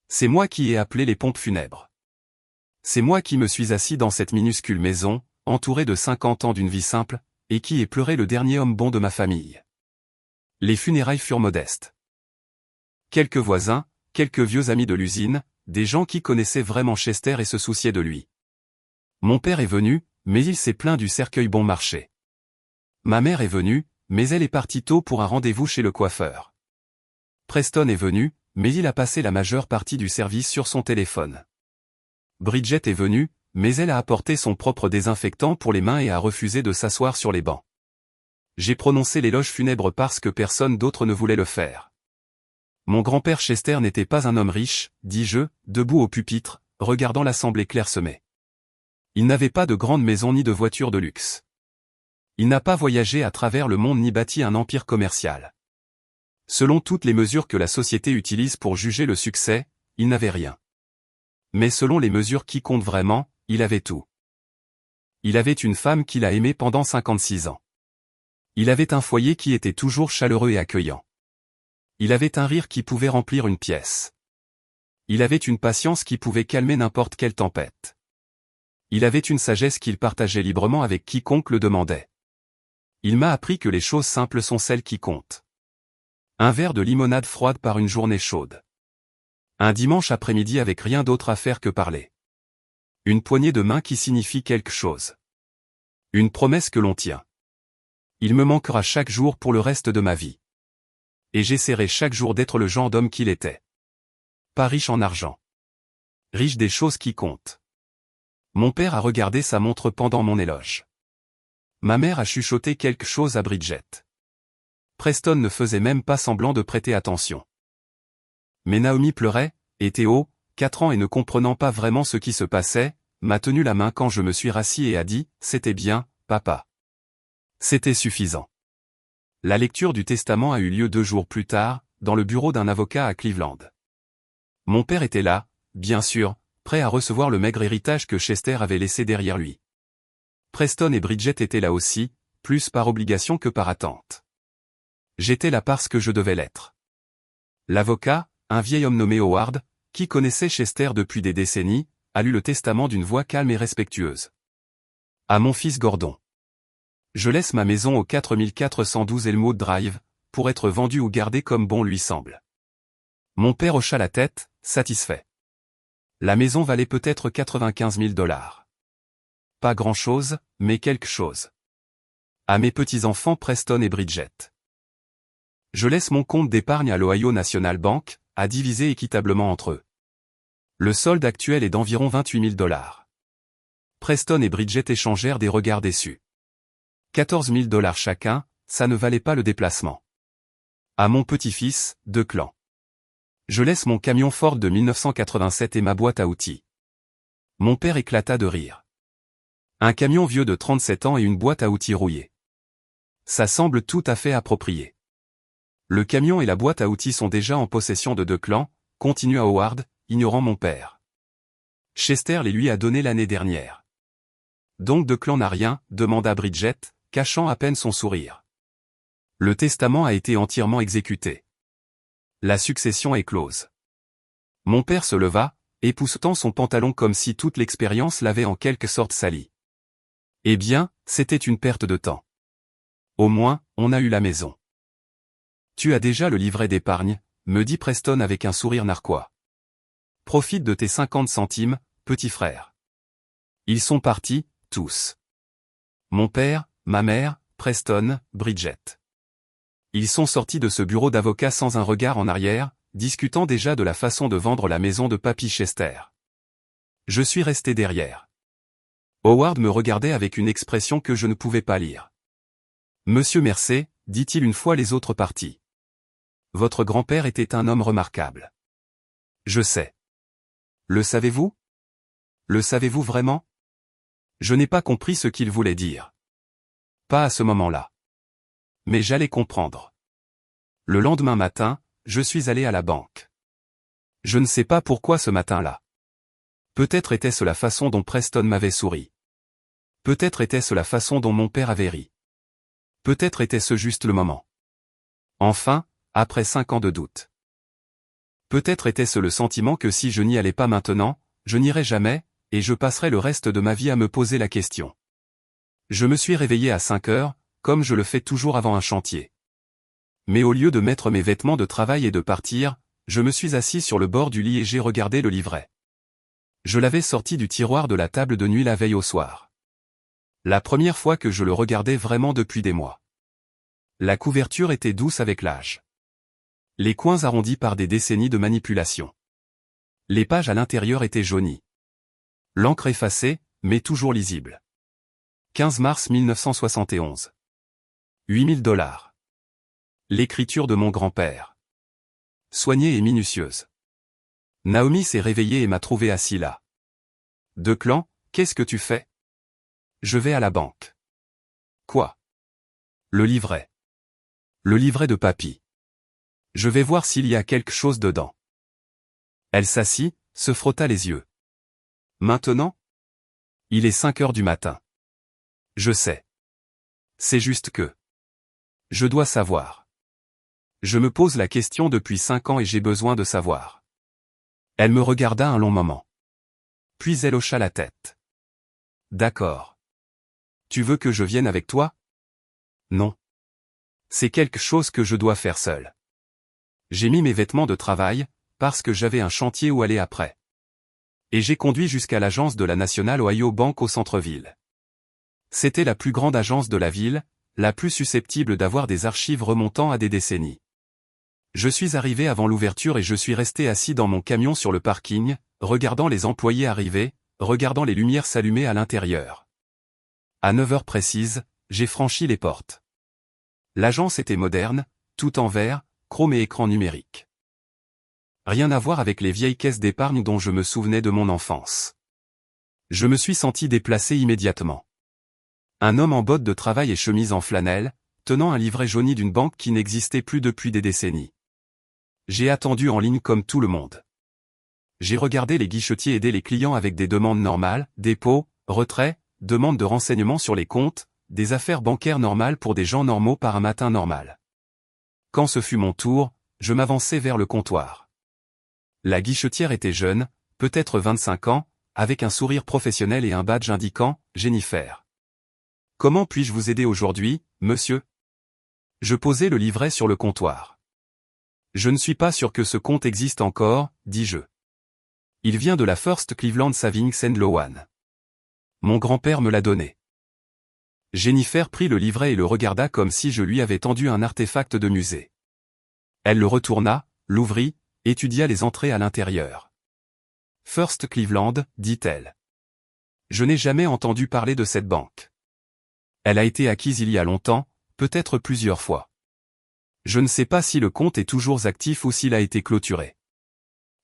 Speaker 1: C'est moi qui ai appelé les pompes funèbres. C'est moi qui me suis assis dans cette minuscule maison, entouré de 50 ans d'une vie simple, et qui ai pleuré le dernier homme bon de ma famille. Les funérailles furent modestes. Quelques voisins, quelques vieux amis de l'usine, des gens qui connaissaient vraiment Chester et se souciaient de lui. Mon père est venu, mais il s'est plaint du cercueil bon marché. Ma mère est venue, mais elle est partie tôt pour un rendez-vous chez le coiffeur. Preston est venu, mais il a passé la majeure partie du service sur son téléphone. Bridget est venue, mais elle a apporté son propre désinfectant pour les mains et a refusé de s'asseoir sur les bancs. J'ai prononcé l'éloge funèbre parce que personne d'autre ne voulait le faire. Mon grand-père Chester n'était pas un homme riche, dis-je, debout au pupitre, regardant l'assemblée clairsemée. Il n'avait pas de grande maison ni de voiture de luxe. Il n'a pas voyagé à travers le monde ni bâti un empire commercial. Selon toutes les mesures que la société utilise pour juger le succès, il n'avait rien. Mais selon les mesures qui comptent vraiment, il avait tout. Il avait une femme qu'il a aimée pendant 56 ans. Il avait un foyer qui était toujours chaleureux et accueillant. Il avait un rire qui pouvait remplir une pièce. Il avait une patience qui pouvait calmer n'importe quelle tempête. Il avait une sagesse qu'il partageait librement avec quiconque le demandait. Il m'a appris que les choses simples sont celles qui comptent. Un verre de limonade froide par une journée chaude. Un dimanche après-midi avec rien d'autre à faire que parler. Une poignée de main qui signifie quelque chose. Une promesse que l'on tient. Il me manquera chaque jour pour le reste de ma vie. Et j'essaierai chaque jour d'être le genre d'homme qu'il était. Pas riche en argent. Riche des choses qui comptent. Mon père a regardé sa montre pendant mon éloge. Ma mère a chuchoté quelque chose à Bridget. Preston ne faisait même pas semblant de prêter attention. Mais Naomi pleurait, et Théo, 4 ans et ne comprenant pas vraiment ce qui se passait, m'a tenu la main quand je me suis rassis et a dit « C'était bien, papa ». C'était suffisant. La lecture du testament a eu lieu 2 jours plus tard, dans le bureau d'un avocat à Cleveland. Mon père était là, bien sûr, prêt à recevoir le maigre héritage que Chester avait laissé derrière lui. Preston et Bridget étaient là aussi, plus par obligation que par attente. J'étais là parce que je devais l'être. L'avocat, un vieil homme nommé Howard, qui connaissait Chester depuis des décennies, a lu le testament d'une voix calme et respectueuse. À mon fils Gordon. Je laisse ma maison au 4412 Elmwood Drive, pour être vendue ou gardée comme bon lui semble. Mon père hocha la tête, satisfait. La maison valait peut-être 95 000 $. Pas grand-chose, mais quelque chose. À mes petits-enfants Preston et Bridget. Je laisse mon compte d'épargne à l'Ohio National Bank, à diviser équitablement entre eux. Le solde actuel est d'environ 28 000 $. Preston et Bridget échangèrent des regards déçus. 14 000 $ chacun, ça ne valait pas le déplacement. À mon petit-fils, 2 clans. Je laisse mon camion Ford de 1987 et ma boîte à outils. Mon père éclata de rire. Un camion vieux de 37 ans et une boîte à outils rouillée. Ça semble tout à fait approprié. Le camion et la boîte à outils sont déjà en possession de 2 clans, continua Howard, ignorant mon père. Chester les lui a donnés l'année dernière. Donc 2 clans n'a rien, demanda Bridget, cachant à peine son sourire. Le testament a été entièrement exécuté. La succession est close. Mon père se leva, époussetant son pantalon comme si toute l'expérience l'avait en quelque sorte sali. Eh bien, c'était une perte de temps. Au moins, on a eu la maison. Tu as déjà le livret d'épargne, me dit Preston avec un sourire narquois. Profite de tes 50 centimes, petit frère. Ils sont partis, tous. Mon père, ma mère, Preston, Bridget. Ils sont sortis de ce bureau d'avocat sans un regard en arrière, discutant déjà de la façon de vendre la maison de Papy Chester. Je suis resté derrière. Howard me regardait avec une expression que je ne pouvais pas lire. Monsieur Mercer, dit-il une fois les autres partis. Votre grand-père était un homme remarquable. Je sais. Le savez-vous? Le savez-vous vraiment? Je n'ai pas compris ce qu'il voulait dire. Pas à ce moment-là. Mais j'allais comprendre. Le lendemain matin, je suis allé à la banque. Je ne sais pas pourquoi ce matin-là. Peut-être était-ce la façon dont Preston m'avait souri. Peut-être était-ce la façon dont mon père avait ri. Peut-être était-ce juste le moment. Enfin, après 5 ans de doute. Peut-être était-ce le sentiment que si je n'y allais pas maintenant, je n'irais jamais, et je passerais le reste de ma vie à me poser la question. Je me suis réveillé à 5 heures, comme je le fais toujours avant un chantier. Mais au lieu de mettre mes vêtements de travail et de partir, je me suis assis sur le bord du lit et j'ai regardé le livret. Je l'avais sorti du tiroir de la table de nuit la veille au soir. La première fois que je le regardais vraiment depuis des mois. La couverture était douce avec l'âge. Les coins arrondis par des décennies de manipulation. Les pages à l'intérieur étaient jaunies. L'encre effacée, mais toujours lisible. 15 mars 1971. 8 000 $. L'écriture de mon grand-père. Soignée et minutieuse. Naomi s'est réveillée et m'a trouvé assis là. 2 clans, qu'est-ce que tu fais? Je vais à la banque. Quoi? Le livret. Le livret de papy. Je vais voir s'il y a quelque chose dedans. Elle s'assit, se frotta les yeux. Maintenant? Il est 5 heures du matin. Je sais. C'est juste que. Je dois savoir. Je me pose la question depuis 5 ans et j'ai besoin de savoir. Elle me regarda un long moment. Puis elle hocha la tête. D'accord. Tu veux que je vienne avec toi? Non. C'est quelque chose que je dois faire seul. J'ai mis mes vêtements de travail, parce que j'avais un chantier où aller après. Et j'ai conduit jusqu'à l'agence de la National Ohio Bank au centre-ville. C'était la plus grande agence de la ville, la plus susceptible d'avoir des archives remontant à des décennies. Je suis arrivé avant l'ouverture et je suis resté assis dans mon camion sur le parking, regardant les employés arriver, regardant les lumières s'allumer à l'intérieur. À 9 heures précises, j'ai franchi les portes. L'agence était moderne, tout en verre, chrome et écran numérique. Rien à voir avec les vieilles caisses d'épargne dont je me souvenais de mon enfance. Je me suis senti déplacé immédiatement. Un homme en bottes de travail et chemise en flanelle, tenant un livret jauni d'une banque qui n'existait plus depuis des décennies. J'ai attendu en ligne comme tout le monde. J'ai regardé les guichetiers aider les clients avec des demandes normales, dépôt, retrait, demande de renseignements sur les comptes, des affaires bancaires normales pour des gens normaux par un matin normal. Quand ce fut mon tour, je m'avançai vers le comptoir. La guichetière était jeune, peut-être 25 ans, avec un sourire professionnel et un badge indiquant « Jennifer ». « Comment puis-je vous aider aujourd'hui, monsieur ?» Je posai le livret sur le comptoir. « Je ne suis pas sûr que ce compte existe encore, dis-je. Il vient de la First Cleveland Savings and Loan. Mon grand-père me l'a donné. » Jennifer prit le livret et le regarda comme si je lui avais tendu un artefact de musée. Elle le retourna, l'ouvrit, étudia les entrées à l'intérieur. « First Cleveland, dit-elle. Je n'ai jamais entendu parler de cette banque. Elle a été acquise il y a longtemps, peut-être plusieurs fois. Je ne sais pas si le compte est toujours actif ou s'il a été clôturé.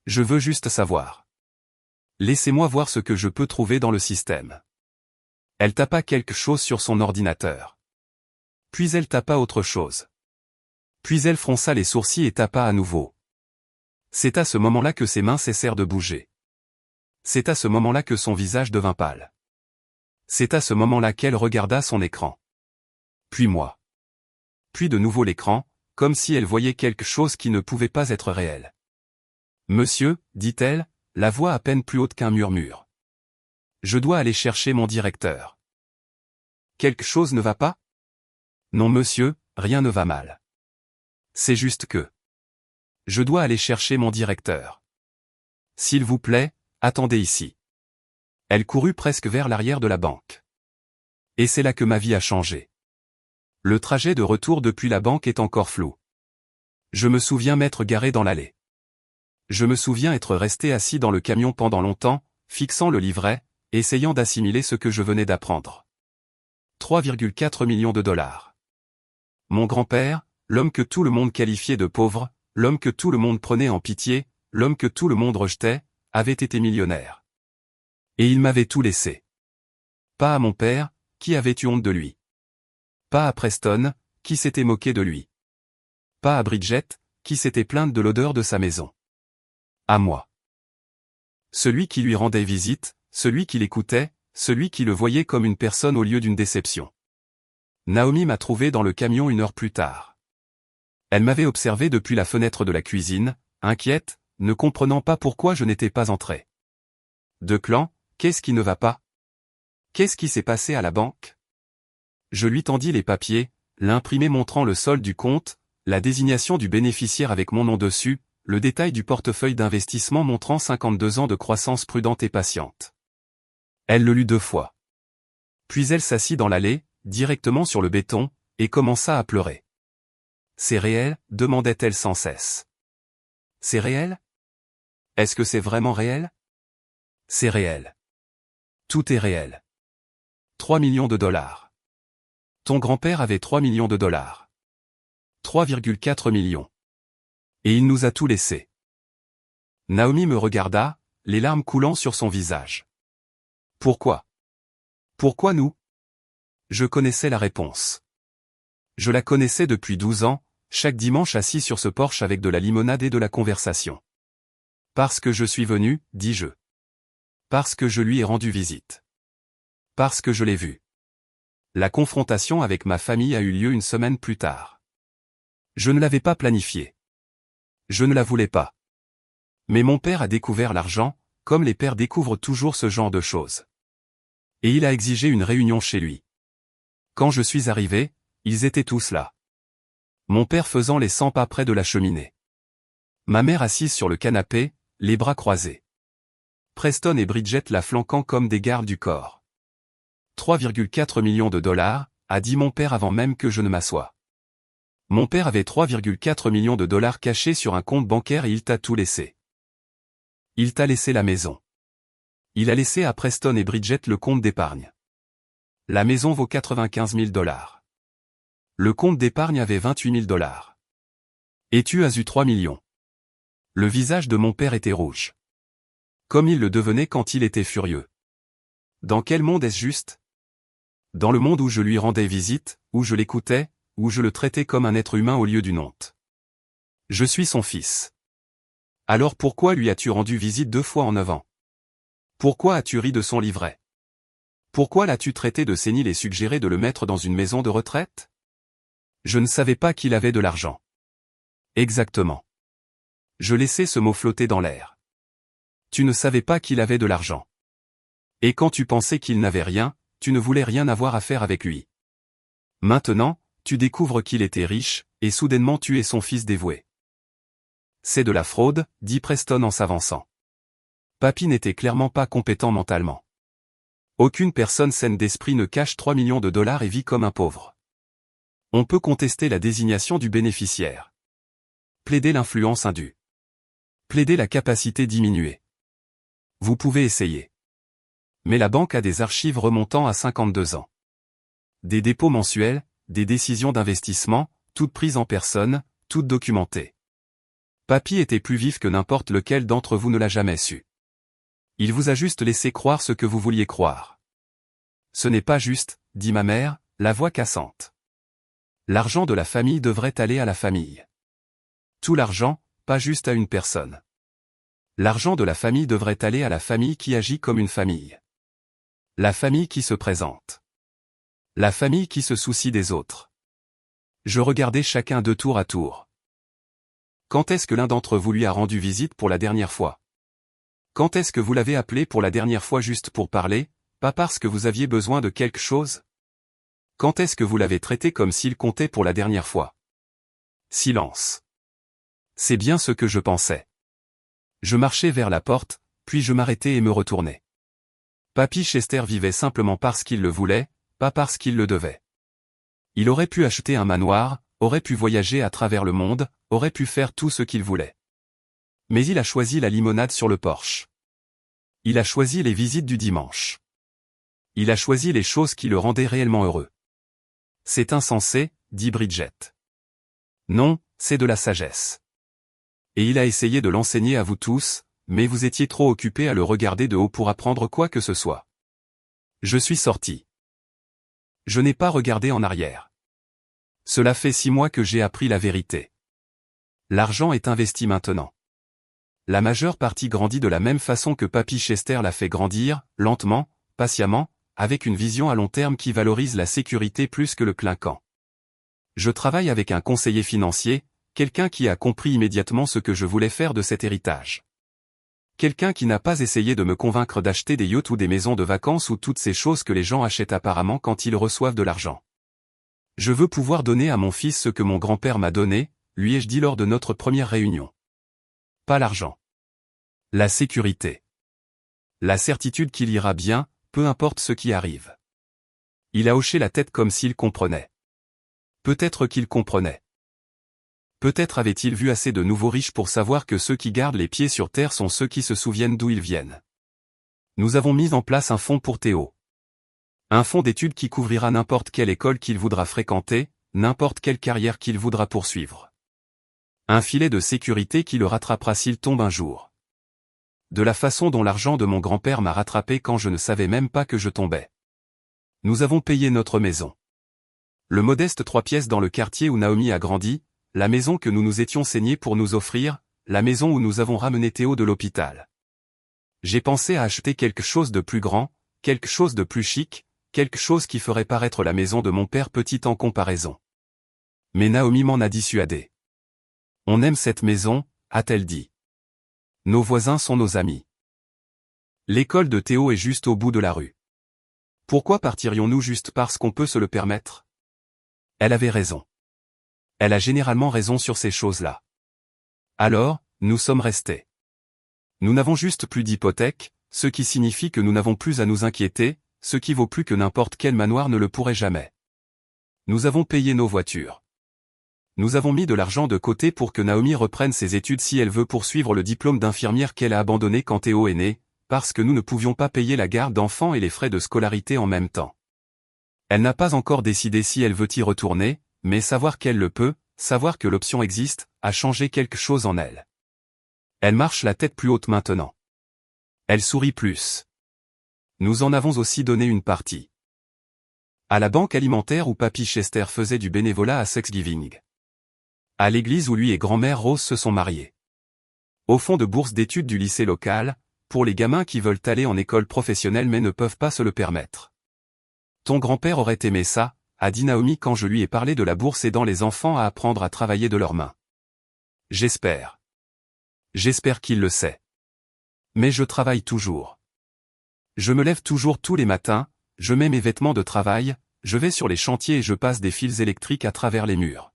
Speaker 1: Je veux juste savoir. Laissez-moi voir ce que je peux trouver dans le système. » Elle tapa quelque chose sur son ordinateur. Puis elle tapa autre chose. Puis elle fronça les sourcils et tapa à nouveau. C'est à ce moment-là que ses mains cessèrent de bouger. C'est à ce moment-là que son visage devint pâle. C'est à ce moment-là qu'elle regarda son écran. Puis moi. Puis de nouveau l'écran, comme si elle voyait quelque chose qui ne pouvait pas être réel. « Monsieur, dit-elle, la voix à peine plus haute qu'un murmure. Je dois aller chercher mon directeur. Quelque chose ne va pas ? Non monsieur, rien ne va mal. C'est juste que... Je dois aller chercher mon directeur. S'il vous plaît, attendez ici. » Elle courut presque vers l'arrière de la banque. Et c'est là que ma vie a changé. Le trajet de retour depuis la banque est encore flou. Je me souviens m'être garé dans l'allée. Je me souviens être resté assis dans le camion pendant longtemps, fixant le livret, essayant d'assimiler ce que je venais d'apprendre. 3,4 millions de dollars. Mon grand-père, l'homme que tout le monde qualifiait de pauvre, l'homme que tout le monde prenait en pitié, l'homme que tout le monde rejetait, avait été millionnaire. Et il m'avait tout laissé. Pas à mon père, qui avait eu honte de lui. Pas à Preston, qui s'était moqué de lui. Pas à Bridget, qui s'était plainte de l'odeur de sa maison. À moi. Celui qui lui rendait visite, celui qui l'écoutait, celui qui le voyait comme une personne au lieu d'une déception. Naomi m'a trouvé dans le camion 1 heure plus tard. Elle m'avait observé depuis la fenêtre de la cuisine, inquiète, ne comprenant pas pourquoi je n'étais pas entré. De Clan, qu'est-ce qui ne va pas ? Qu'est-ce qui s'est passé à la banque ? Je lui tendis les papiers, l'imprimé montrant le solde du compte, la désignation du bénéficiaire avec mon nom dessus, le détail du portefeuille d'investissement montrant 52 ans de croissance prudente et patiente. Elle le lut 2 fois. Puis elle s'assit dans l'allée, directement sur le béton, et commença à pleurer. « C'est réel ?» demandait-elle sans cesse. « C'est réel ? Est-ce que c'est vraiment réel ? » « C'est réel. Tout est réel. 3 millions de dollars. Ton grand-père avait 3 millions de dollars. 3,4 millions. Et il nous a tout laissé. » Naomi me regarda, les larmes coulant sur son visage. « Pourquoi ? Pourquoi nous ? » Je connaissais la réponse. Je la connaissais depuis 12 ans, chaque dimanche assis sur ce porche avec de la limonade et de la conversation. « Parce que je suis venu, dis-je. Parce que je lui ai rendu visite. Parce que je l'ai vu. » La confrontation avec ma famille a eu lieu 1 semaine plus tard. Je ne l'avais pas planifiée. Je ne la voulais pas. Mais mon père a découvert l'argent, comme les pères découvrent toujours ce genre de choses. Et il a exigé une réunion chez lui. Quand je suis arrivé, ils étaient tous là. Mon père faisant les 100 pas près de la cheminée. Ma mère assise sur le canapé, les bras croisés. Preston et Bridget la flanquant comme des gardes du corps. 3,4 millions de dollars, a dit mon père avant même que je ne m'assoie. Mon père avait 3,4 millions de dollars cachés sur un compte bancaire et il t'a tout laissé. Il t'a laissé la maison. Il a laissé à Preston et Bridget le compte d'épargne. La maison vaut 95 000 dollars. Le compte d'épargne avait 28 000 dollars. Et tu as eu 3 millions. Le visage de mon père était rouge. Comme il le devenait quand il était furieux. Dans quel monde est-ce juste? Dans le monde où je lui rendais visite, où je l'écoutais, où je le traitais comme un être humain au lieu d'une honte. Je suis son fils. Alors pourquoi lui as-tu rendu visite 2 fois en 9 ans? Pourquoi as-tu ri de son livret? Pourquoi l'as-tu traité de sénile et suggéré de le mettre dans une maison de retraite? Je ne savais pas qu'il avait de l'argent. Exactement. Je laissais ce mot flotter dans l'air. Tu ne savais pas qu'il avait de l'argent. Et quand tu pensais qu'il n'avait rien, tu ne voulais rien avoir à faire avec lui. Maintenant, tu découvres qu'il était riche, et soudainement tu es son fils dévoué. C'est de la fraude, dit Preston en s'avançant. Papy n'était clairement pas compétent mentalement. Aucune personne saine d'esprit ne cache 3 millions de dollars et vit comme un pauvre. On peut contester la désignation du bénéficiaire. Plaider l'influence indue. Plaider la capacité diminuée. Vous pouvez essayer. Mais la banque a des archives remontant à 52 ans. Des dépôts mensuels, des décisions d'investissement, toutes prises en personne, toutes documentées. Papy était plus vif que n'importe lequel d'entre vous ne l'a jamais su. Il vous a juste laissé croire ce que vous vouliez croire. Ce n'est pas juste, dit ma mère, la voix cassante. L'argent de la famille devrait aller à la famille. Tout l'argent, pas juste à une personne. L'argent de la famille devrait aller à la famille qui agit comme une famille. La famille qui se présente. La famille qui se soucie des autres. Je regardais chacun de tour à tour. Quand est-ce que l'un d'entre vous lui a rendu visite pour la dernière fois? Quand est-ce que vous l'avez appelé pour la dernière fois juste pour parler, pas parce que vous aviez besoin de quelque chose? Quand est-ce que vous l'avez traité comme s'il comptait pour la dernière fois? Silence. C'est bien ce que je pensais. Je marchais vers la porte, puis je m'arrêtais et me retournais. Papy Chester vivait simplement parce qu'il le voulait, pas parce qu'il le devait. Il aurait pu acheter un manoir, aurait pu voyager à travers le monde, aurait pu faire tout ce qu'il voulait. Mais il a choisi la limonade sur le porche. Il a choisi les visites du dimanche. Il a choisi les choses qui le rendaient réellement heureux. C'est insensé, dit Bridget. Non, c'est de la sagesse. Et il a essayé de l'enseigner à vous tous, mais vous étiez trop occupés à le regarder de haut pour apprendre quoi que ce soit. Je suis sorti. Je n'ai pas regardé en arrière. Cela fait 6 mois que j'ai appris la vérité. L'argent est investi maintenant. La majeure partie grandit de la même façon que Papy Chester l'a fait grandir, lentement, patiemment, avec une vision à long terme qui valorise la sécurité plus que le clinquant. Je travaille avec un conseiller financier, quelqu'un qui a compris immédiatement ce que je voulais faire de cet héritage. Quelqu'un qui n'a pas essayé de me convaincre d'acheter des yachts ou des maisons de vacances ou toutes ces choses que les gens achètent apparemment quand ils reçoivent de l'argent. Je veux pouvoir donner à mon fils ce que mon grand-père m'a donné, lui ai-je dit lors de notre première réunion. Pas l'argent. La sécurité. La certitude qu'il ira bien, peu importe ce qui arrive. Il a hoché la tête comme s'il comprenait. Peut-être qu'il comprenait. Peut-être avait-il vu assez de nouveaux riches pour savoir que ceux qui gardent les pieds sur terre sont ceux qui se souviennent d'où ils viennent. Nous avons mis en place un fonds pour Théo. Un fonds d'études qui couvrira n'importe quelle école qu'il voudra fréquenter, n'importe quelle carrière qu'il voudra poursuivre. Un filet de sécurité qui le rattrapera s'il tombe un jour. De la façon dont l'argent de mon grand-père m'a rattrapé quand je ne savais même pas que je tombais. Nous avons payé notre maison. Le modeste 3 pièces dans le quartier où Naomi a grandi, la maison que nous nous étions saignés pour nous offrir, la maison où nous avons ramené Théo de l'hôpital. J'ai pensé à acheter quelque chose de plus grand, quelque chose de plus chic, quelque chose qui ferait paraître la maison de mon père petite en comparaison. Mais Naomi m'en a dissuadé. On aime cette maison, a-t-elle dit. Nos voisins sont nos amis. L'école de Théo est juste au bout de la rue. Pourquoi partirions-nous juste parce qu'on peut se le permettre? Elle avait raison. Elle a généralement raison sur ces choses-là. Alors, nous sommes restés. Nous n'avons juste plus d'hypothèque, ce qui signifie que nous n'avons plus à nous inquiéter, ce qui vaut plus que n'importe quel manoir ne le pourrait jamais. Nous avons payé nos voitures. Nous avons mis de l'argent de côté pour que Naomi reprenne ses études si elle veut poursuivre le diplôme d'infirmière qu'elle a abandonné quand Théo est né, parce que nous ne pouvions pas payer la garde d'enfants et les frais de scolarité en même temps. Elle n'a pas encore décidé si elle veut y retourner, mais savoir qu'elle le peut, savoir que l'option existe, a changé quelque chose en elle. Elle marche la tête plus haute maintenant. Elle sourit plus. Nous en avons aussi donné une partie. À la banque alimentaire où Papy Chester faisait du bénévolat à Thanksgiving. À l'église où lui et grand-mère Rose se sont mariés. Au fond de bourse d'études du lycée local, pour les gamins qui veulent aller en école professionnelle mais ne peuvent pas se le permettre. Ton grand-père aurait aimé ça, a dit Naomi quand je lui ai parlé de la bourse aidant les enfants à apprendre à travailler de leurs mains. J'espère. J'espère qu'il le sait. Mais je travaille toujours. Je me lève toujours tous les matins, je mets mes vêtements de travail, je vais sur les chantiers et je passe des fils électriques à travers les murs.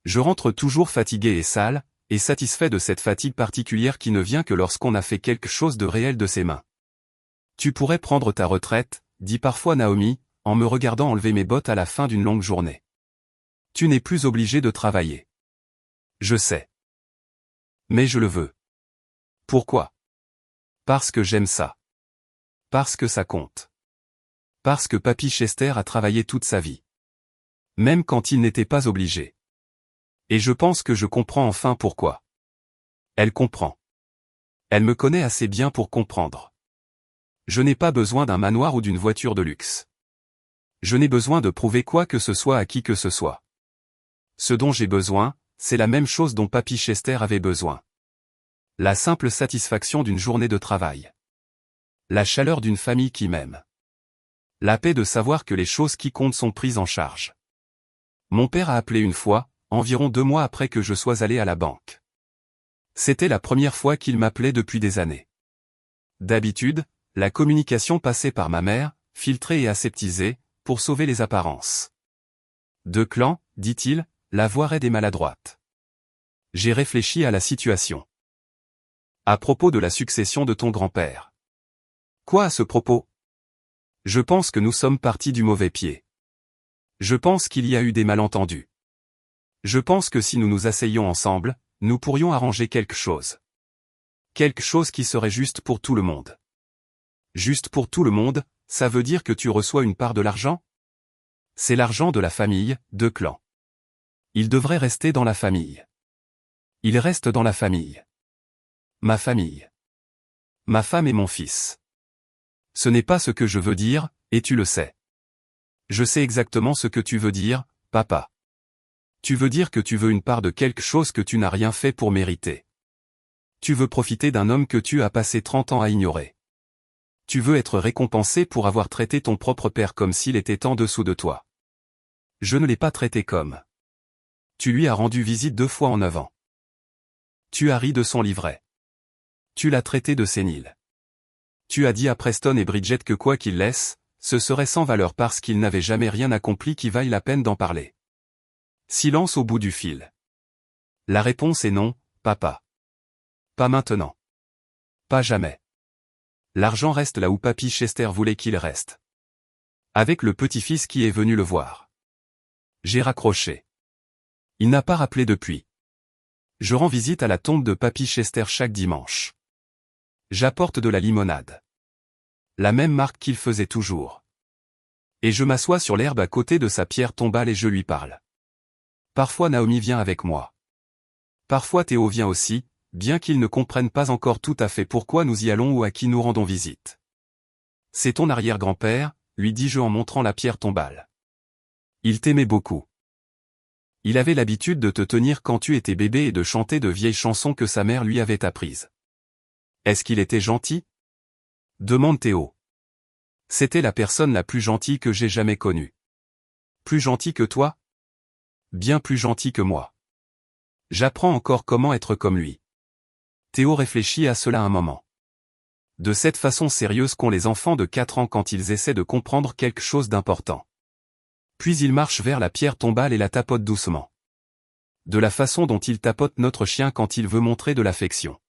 Speaker 1: Je rentre toujours fatigué et sale, et satisfait de cette fatigue particulière qui ne vient que lorsqu'on a fait quelque chose de réel de ses mains. Tu pourrais prendre ta retraite, dit parfois Naomi, en me regardant enlever mes bottes à la fin d'une longue journée. Tu n'es plus obligé de travailler. Je sais. Mais je le veux. Pourquoi? Parce que j'aime ça. Parce que ça compte. Parce que Papy Chester a travaillé toute sa vie. Même quand il n'était pas obligé. Et je pense que je comprends enfin pourquoi. Elle comprend. Elle me connaît assez bien pour comprendre. Je n'ai pas besoin d'un manoir ou d'une voiture de luxe. Je n'ai besoin de prouver quoi que ce soit à qui que ce soit. Ce dont j'ai besoin, c'est la même chose dont Papy Chester avait besoin. La simple satisfaction d'une journée de travail. La chaleur d'une famille qui m'aime. La paix de savoir que les choses qui comptent sont prises en charge. Mon père a appelé une fois, environ 2 mois après que je sois allé à la banque. C'était la première fois qu'il m'appelait depuis des années. D'habitude, la communication passait par ma mère, filtrée et aseptisée, pour sauver les apparences. De clan, dit-il, la voix raide et maladroite. J'ai réfléchi à la situation. À propos de la succession de ton grand-père. Quoi à ce propos? Je pense que nous sommes partis du mauvais pied. Je pense qu'il y a eu des malentendus. Je pense que si nous nous asseyions ensemble, nous pourrions arranger quelque chose. Quelque chose qui serait juste pour tout le monde. Juste pour tout le monde, ça veut dire que tu reçois une part de l'argent? C'est l'argent de la famille, de clan. Il devrait rester dans la famille. Il reste dans la famille. Ma famille. Ma femme et mon fils. Ce n'est pas ce que je veux dire, et tu le sais. Je sais exactement ce que tu veux dire, papa. Tu veux dire que tu veux une part de quelque chose que tu n'as rien fait pour mériter. Tu veux profiter d'un homme que tu as passé 30 ans à ignorer. Tu veux être récompensé pour avoir traité ton propre père comme s'il était en dessous de toi. Je ne l'ai pas traité comme. Tu lui as rendu visite 2 fois en 9 ans. Tu as ri de son livret. Tu l'as traité de sénile. Tu as dit à Preston et Bridget que quoi qu'ils laissent, ce serait sans valeur parce qu'ils n'avaient jamais rien accompli qui vaille la peine d'en parler. Silence au bout du fil. La réponse est non, papa. Pas maintenant. Pas jamais. L'argent reste là où Papy Chester voulait qu'il reste. Avec le petit-fils qui est venu le voir. J'ai raccroché. Il n'a pas rappelé depuis. Je rends visite à la tombe de Papy Chester chaque dimanche. J'apporte de la limonade. La même marque qu'il faisait toujours. Et je m'assois sur l'herbe à côté de sa pierre tombale et je lui parle. Parfois Naomi vient avec moi. Parfois Théo vient aussi, bien qu'ils ne comprennent pas encore tout à fait pourquoi nous y allons ou à qui nous rendons visite. C'est ton arrière-grand-père, lui dis-je en montrant la pierre tombale. Il t'aimait beaucoup. Il avait l'habitude de te tenir quand tu étais bébé et de chanter de vieilles chansons que sa mère lui avait apprises. Est-ce qu'il était gentil? Demande Théo. C'était la personne la plus gentille que j'ai jamais connue. Plus gentil que toi? Bien plus gentil que moi. J'apprends encore comment être comme lui. Théo réfléchit à cela un moment. De cette façon sérieuse qu'ont les enfants de 4 ans quand ils essaient de comprendre quelque chose d'important. Puis il marche vers la pierre tombale et la tapote doucement. De la façon dont il tapote notre chien quand il veut montrer de l'affection.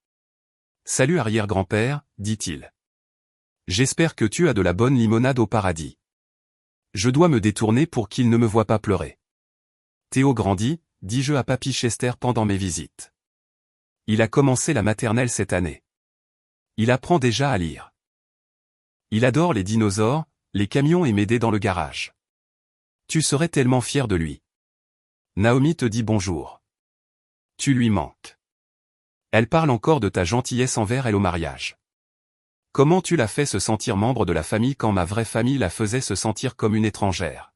Speaker 1: Salut arrière-grand-père, dit-il. J'espère que tu as de la bonne limonade au paradis. Je dois me détourner pour qu'il ne me voie pas pleurer. Théo grandit, dis-je à Papy Chester pendant mes visites. Il a commencé la maternelle cette année. Il apprend déjà à lire. Il adore les dinosaures, les camions et m'aider dans le garage. Tu serais tellement fier de lui. Naomi te dit bonjour. Tu lui manques. Elle parle encore de ta gentillesse envers elle au mariage. Comment tu l'as fait se sentir membre de la famille quand ma vraie famille la faisait se sentir comme une étrangère.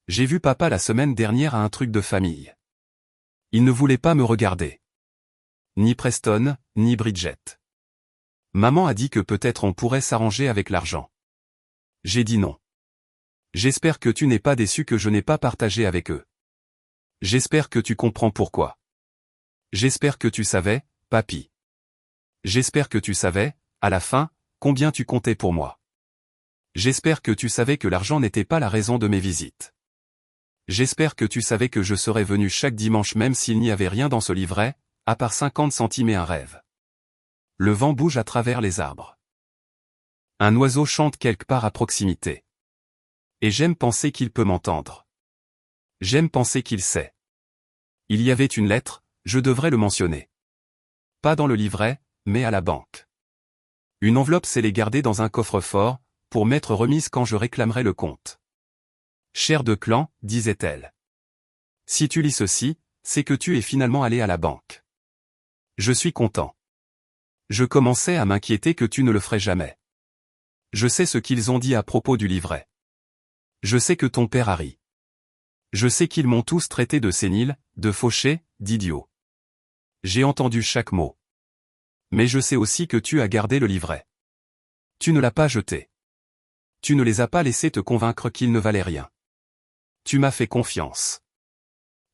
Speaker 1: J'ai vu papa la semaine dernière à un truc de famille. Il ne voulait pas me regarder. Ni Preston, ni Bridget. Maman a dit que peut-être on pourrait s'arranger avec l'argent. J'ai dit non. J'espère que tu n'es pas déçu que je n'ai pas partagé avec eux. J'espère que tu comprends pourquoi. J'espère que tu savais, papy. J'espère que tu savais, à la fin, combien tu comptais pour moi. J'espère que tu savais que l'argent n'était pas la raison de mes visites. J'espère que tu savais que je serais venu chaque dimanche même s'il n'y avait rien dans ce livret, à part 50 centimes et un rêve. Le vent bouge à travers les arbres. Un oiseau chante quelque part à proximité. Et j'aime penser qu'il peut m'entendre. J'aime penser qu'il sait. Il y avait une lettre, je devrais le mentionner. Pas dans le livret, mais à la banque. Une enveloppe scellée gardée dans un coffre-fort, pour m'être remise quand je réclamerai le compte. Cher de clan, disait-elle. Si tu lis ceci, c'est que tu es finalement allé à la banque. Je suis content. Je commençais à m'inquiéter que tu ne le ferais jamais. Je sais ce qu'ils ont dit à propos du livret. Je sais que ton père a ri. Je sais qu'ils m'ont tous traité de sénile, de fauché, d'idiot. J'ai entendu chaque mot. Mais je sais aussi que tu as gardé le livret. Tu ne l'as pas jeté. Tu ne les as pas laissés te convaincre qu'il ne valait rien. Tu m'as fait confiance.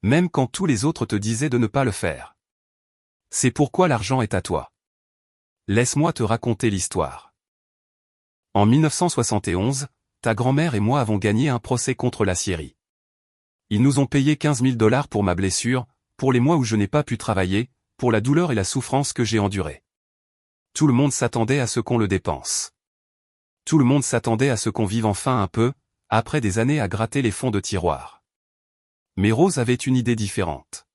Speaker 1: Même quand tous les autres te disaient de ne pas le faire. C'est pourquoi l'argent est à toi. Laisse-moi te raconter l'histoire. En 1971, ta grand-mère et moi avons gagné un procès contre la Syrie. Ils nous ont payé 15 000 $ pour ma blessure, pour les mois où je n'ai pas pu travailler, pour la douleur et la souffrance que j'ai endurées. Tout le monde s'attendait à ce qu'on le dépense. Tout le monde s'attendait à ce qu'on vive enfin un peu, après des années à gratter les fonds de tiroir. Mais Rose avait une idée différente.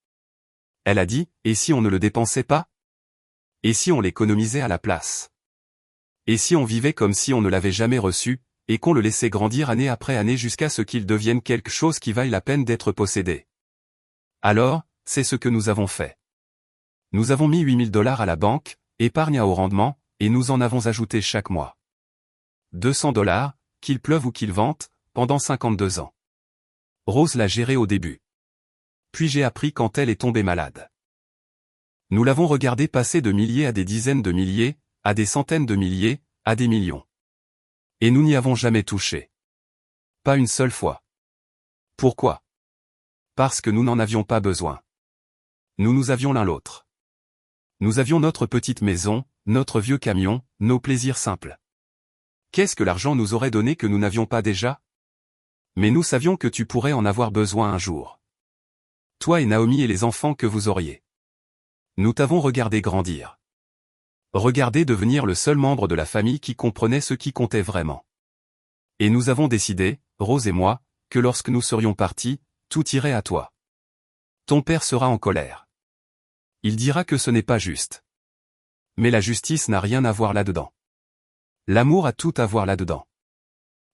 Speaker 1: Elle a dit, et si on ne le dépensait pas? Et si on l'économisait à la place? Et si on vivait comme si on ne l'avait jamais reçu, et qu'on le laissait grandir année après année jusqu'à ce qu'il devienne quelque chose qui vaille la peine d'être possédé? Alors, c'est ce que nous avons fait. Nous avons mis 8 000 $ à la banque, épargne à haut rendement, et nous en avons ajouté chaque mois. 200 $, qu'il pleuve ou qu'il vente, pendant 52 ans. Rose l'a géré au début. Puis j'ai appris quand elle est tombée malade. Nous l'avons regardé passer de milliers à des dizaines de milliers, à des centaines de milliers, à des millions. Et nous n'y avons jamais touché. Pas une seule fois. Pourquoi? Parce que nous n'en avions pas besoin. Nous avions l'un l'autre. Nous avions notre petite maison, notre vieux camion, nos plaisirs simples. Qu'est-ce que l'argent nous aurait donné que nous n'avions pas déjà? Mais nous savions que tu pourrais en avoir besoin un jour. Toi et Naomi et les enfants que vous auriez. Nous t'avons regardé grandir. Regardé devenir le seul membre de la famille qui comprenait ce qui comptait vraiment. Et nous avons décidé, Rose et moi, que lorsque nous serions partis, tout irait à toi. Ton père sera en colère. Il dira que ce n'est pas juste. Mais la justice n'a rien à voir là-dedans. L'amour a tout à voir là-dedans.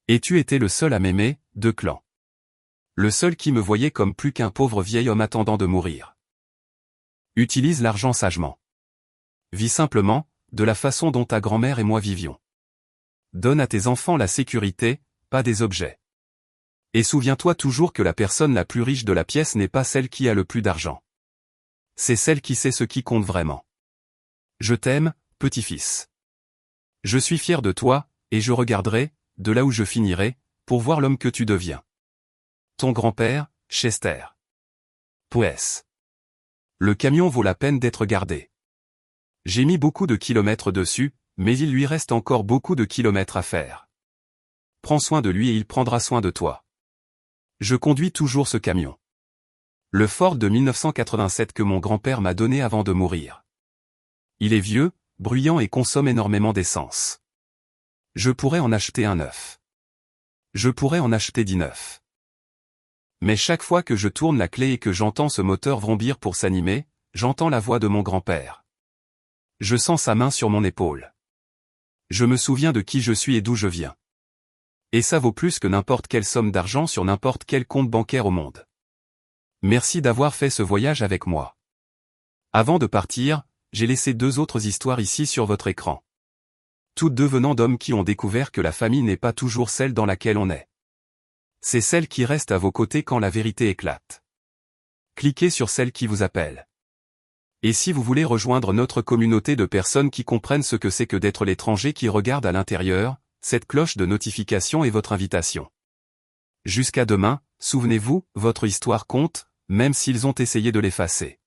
Speaker 1: Et tu étais le seul à m'aimer, de clan. Le seul qui me voyait comme plus qu'un pauvre vieil homme attendant de mourir. Utilise l'argent sagement. Vis simplement, de la façon dont ta grand-mère et moi vivions. Donne à tes enfants la sécurité, pas des objets. Et souviens-toi toujours que la personne la plus riche de la pièce n'est pas celle qui a le plus d'argent. C'est celle qui sait ce qui compte vraiment. Je t'aime, petit-fils. Je suis fier de toi, et je regarderai, de là où je finirai, pour voir l'homme que tu deviens. Ton grand-père, Chester. P.S. Le camion vaut la peine d'être gardé. J'ai mis beaucoup de kilomètres dessus, mais il lui reste encore beaucoup de kilomètres à faire. Prends soin de lui et il prendra soin de toi. Je conduis toujours ce camion. Le Ford de 1987 que mon grand-père m'a donné avant de mourir. Il est vieux, bruyant et consomme énormément d'essence. Je pourrais en acheter un neuf. Je pourrais en acheter 10 neufs. Mais chaque fois que je tourne la clé et que j'entends ce moteur vrombir pour s'animer, j'entends la voix de mon grand-père. Je sens sa main sur mon épaule. Je me souviens de qui je suis et d'où je viens. Et ça vaut plus que n'importe quelle somme d'argent sur n'importe quel compte bancaire au monde. Merci d'avoir fait ce voyage avec moi. Avant de partir, j'ai laissé 2 autres histoires ici sur votre écran. Toutes 2 venant d'hommes qui ont découvert que la famille n'est pas toujours celle dans laquelle on est. C'est celle qui reste à vos côtés quand la vérité éclate. Cliquez sur celle qui vous appelle. Et si vous voulez rejoindre notre communauté de personnes qui comprennent ce que c'est que d'être l'étranger qui regarde à l'intérieur, cette cloche de notification est votre invitation. Jusqu'à demain, souvenez-vous, votre histoire compte, même s'ils ont essayé de l'effacer.